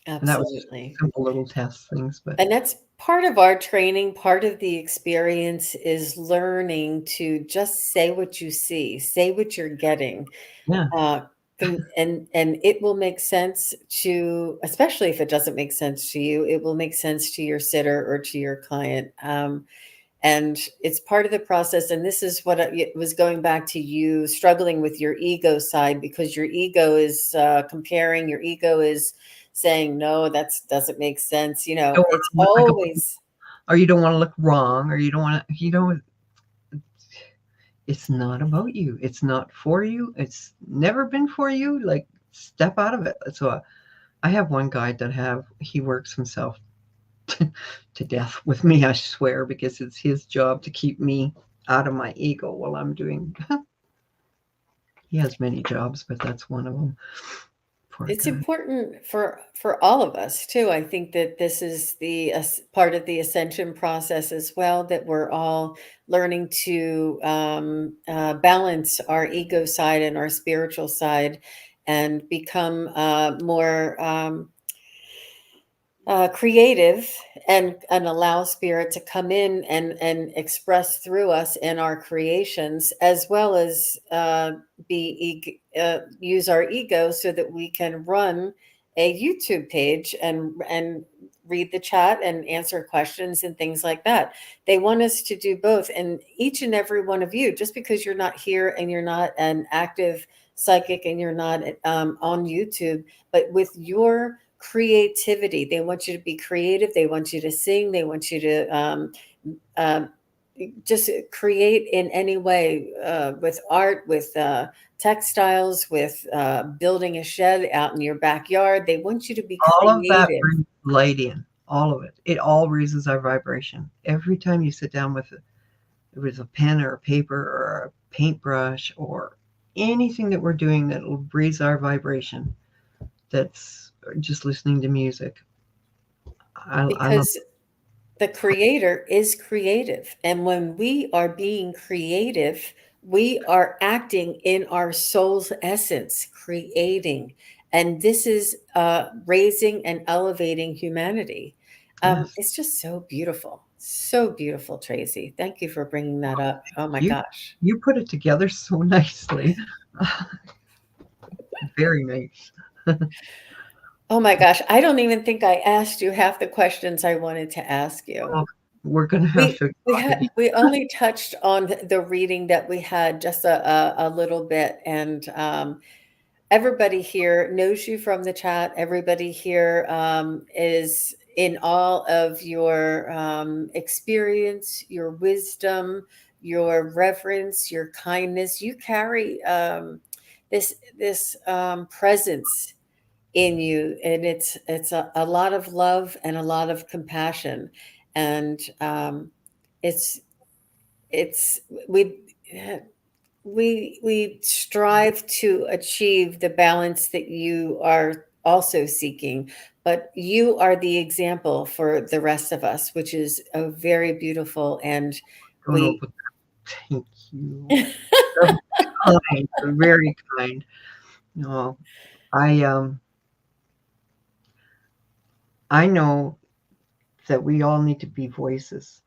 Absolutely. And that was just simple little test things. And that's part of our training. Part of the experience is learning to just say what you see, say what you're getting. Yeah. And it will make sense to, especially if it doesn't make sense to you, it will make sense to your sitter or to your client. And it's part of the process. And this is what it was going back to you struggling with your ego side, because your ego is comparing, your ego is saying, no, that doesn't make sense. You know, it's always. Or you don't want to look wrong, or you don't want to, it's not about you. It's not for you. It's never been for you. Like, step out of it. So I have one guy he works himself to death with me, I swear, because it's his job to keep me out of my ego while I'm doing. He has many jobs, but that's one of them. It's important for all of us too. I think that this is the part of the ascension process as well, that we're all learning to balance our ego side and our spiritual side and become more creative and allow spirit to come in and express through us in our creations, as well as use our ego so that we can run a YouTube page and read the chat and answer questions and things like that. They want us to do both. And each and every one of you, just because you're not here and you're not an active psychic and you're not on YouTube, but with your creativity, they want you to be creative, they want you to sing, they want you to just create in any way, with art, with textiles, with building a shed out in your backyard. They want you to be all creative. of that brings light in, all of it. It all raises our vibration. Every time you sit down with a pen or a paper or a paintbrush or anything that we're doing that will raise our vibration, that's just listening to music. Because the creator is creative. And when we are being creative, we are acting in our soul's essence, creating. And this is raising and elevating humanity. Yes. It's just so beautiful. So beautiful, Tracy. Thank you for bringing that up. Oh my gosh. You put it together so nicely. Very nice. Oh my gosh. I don't even think I asked you half the questions I wanted to ask you. Well, we're going to have to. We only touched on the reading that we had just a little bit. And everybody here knows you from the chat. Everybody here is in all of your experience, your wisdom, your reverence, your kindness. You carry this presence in you, and it's a lot of love and a lot of compassion, and it's it's we strive to achieve the balance that you are also seeking, but you are the example for the rest of us, which is a very beautiful, and Don't know, we but thank you. That's kind, very kind. No, I I know that we all need to be voices,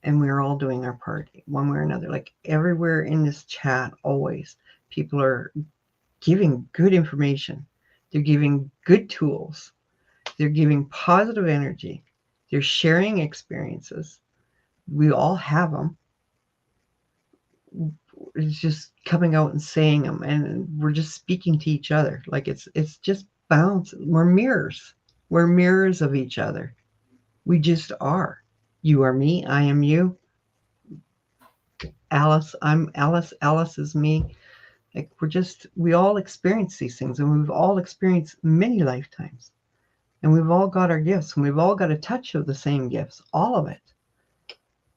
and we're all doing our part one way or another. Like everywhere in this chat, always people are giving good information. They're giving good tools. They're giving positive energy. They're sharing experiences. We all have them. It's just coming out and saying them, and we're just speaking to each other. Like it's just bounce. We're mirrors. We're mirrors of each other. We just are. You are me. I am you. Alice, I'm Alice. Alice is me. Like we all experience these things, and we've all experienced many lifetimes. And we've all got our gifts, and we've all got a touch of the same gifts, all of it.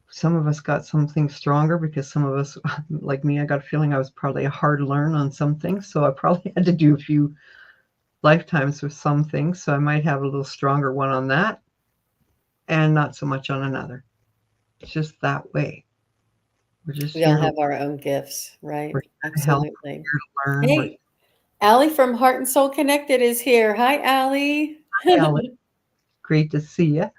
Some of us got something stronger because some of us, like me, I got a feeling I was probably a hard learn on some things. So I probably had to do a few lifetimes with some things. So I might have a little stronger one on that and not so much on another. It's just that way. We're just all here to, have our own gifts, right? we're here to help, we're Absolutely. here to learn. Hey, Allie from Heart and Soul Connected is here. Hi, Allie. Hi, Alex. Great to see you.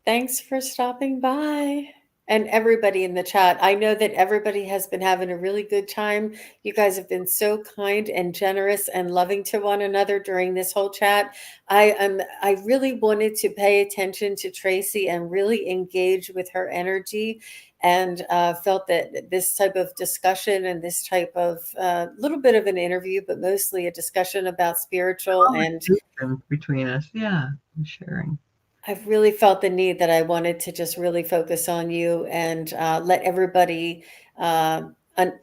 Thanks for stopping by. And everybody in the chat. I know that everybody has been having a really good time. You guys have been so kind and generous and loving to one another during this whole chat. I really wanted to pay attention to Tracy and really engage with her energy, and felt that this type of discussion and this type of little bit of an interview, but mostly a discussion about spiritual and Between us. Yeah, sharing. I've really felt the need that I wanted to just really focus on you and let everybody, uh, un-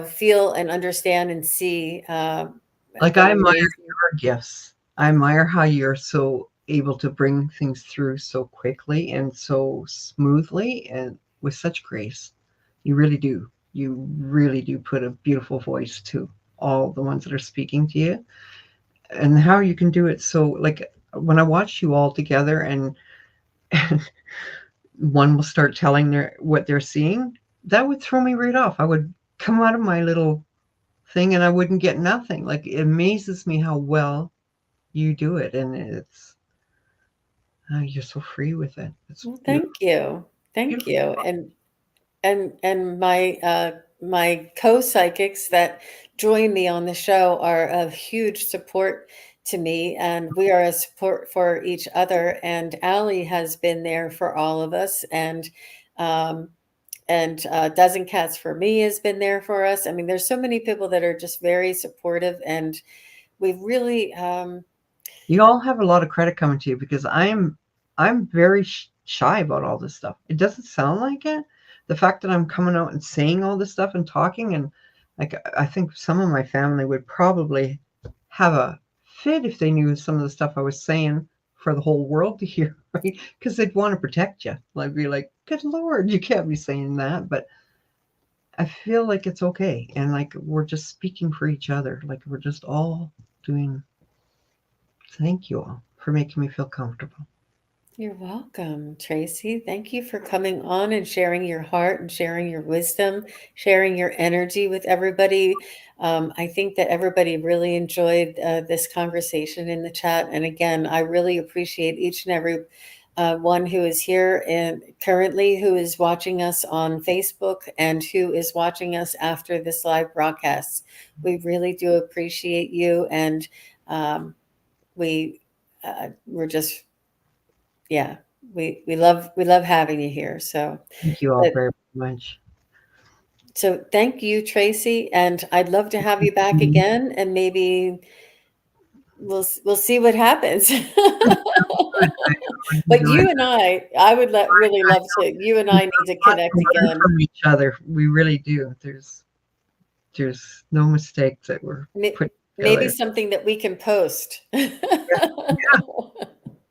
feel and understand and see Like the I admire amazing. your gifts. I admire how you're so able to bring things through so quickly and so smoothly and with such grace. You really do. You really do put a beautiful voice to all the ones that are speaking to you. And how you can do it so, like when I watch you all together and one will start telling what they're seeing, that would throw me right off. I would come out of my little thing and I wouldn't get nothing. Like it amazes me how well you do it, and it's you're so free with it. It's Well, beautiful. thank Beautiful. you, and my co-psychics that join me on the show are of huge support to me, and we are a support for each other. And Allie has been there for all of us, um, and Dozen Cats for Me has been there for us. I mean, there's so many people that are just very supportive, and we've really, You all have a lot of credit coming to you because I'm very shy about all this stuff. It doesn't sound like it. The fact that I'm coming out and saying all this stuff and talking, and like I think some of my family would probably have a fit if they knew some of the stuff I was saying for the whole world to hear, right? Because they'd want to protect you. Like be like, good Lord, you can't be saying that. But I feel like it's okay, and like we're just speaking for each other. Like we're just all doing. Thank you all for making me feel comfortable. you're welcome, Tracy. Thank you for coming on and sharing your heart and sharing your wisdom, sharing your energy with everybody. I think that everybody really enjoyed this conversation in the chat. And again, I really appreciate each and every one who is here and currently who is watching us on Facebook and who is watching us after this live broadcast. We really do appreciate you, and we we're just yeah, we love having you here. So, Thank you all but very much. So thank you, Tracy, and I'd love to have you back again, and maybe we'll see what happens. But you and I would really love to. You and I need to connect again from each other. We really do. There's no mistake that we're putting maybe together. something that we can post. Yeah,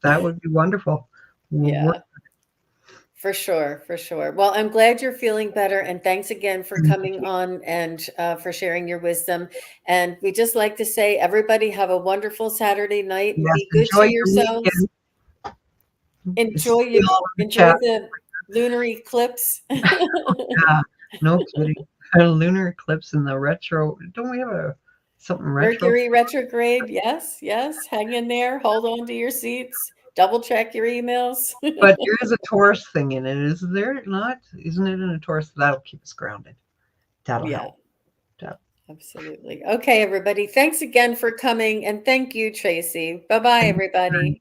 that would be wonderful. Yeah. For sure. Well, I'm glad you're feeling better. And thanks again for coming on and for sharing your wisdom. And we just like to say, everybody have a wonderful Saturday night and be good to yourselves. Enjoy the lunar eclipse. Yeah, no kidding. A lunar eclipse in the retro. Don't we have something retro? Mercury retrograde. Yes. Hang in there. Hold on to your seats. Double check your emails. But there is a Taurus thing in it, is there not? Isn't it in a Taurus? That'll keep us grounded. That'll help. Absolutely. Okay, everybody. Thanks again for coming. And thank you, Tracy. Bye-bye, everybody.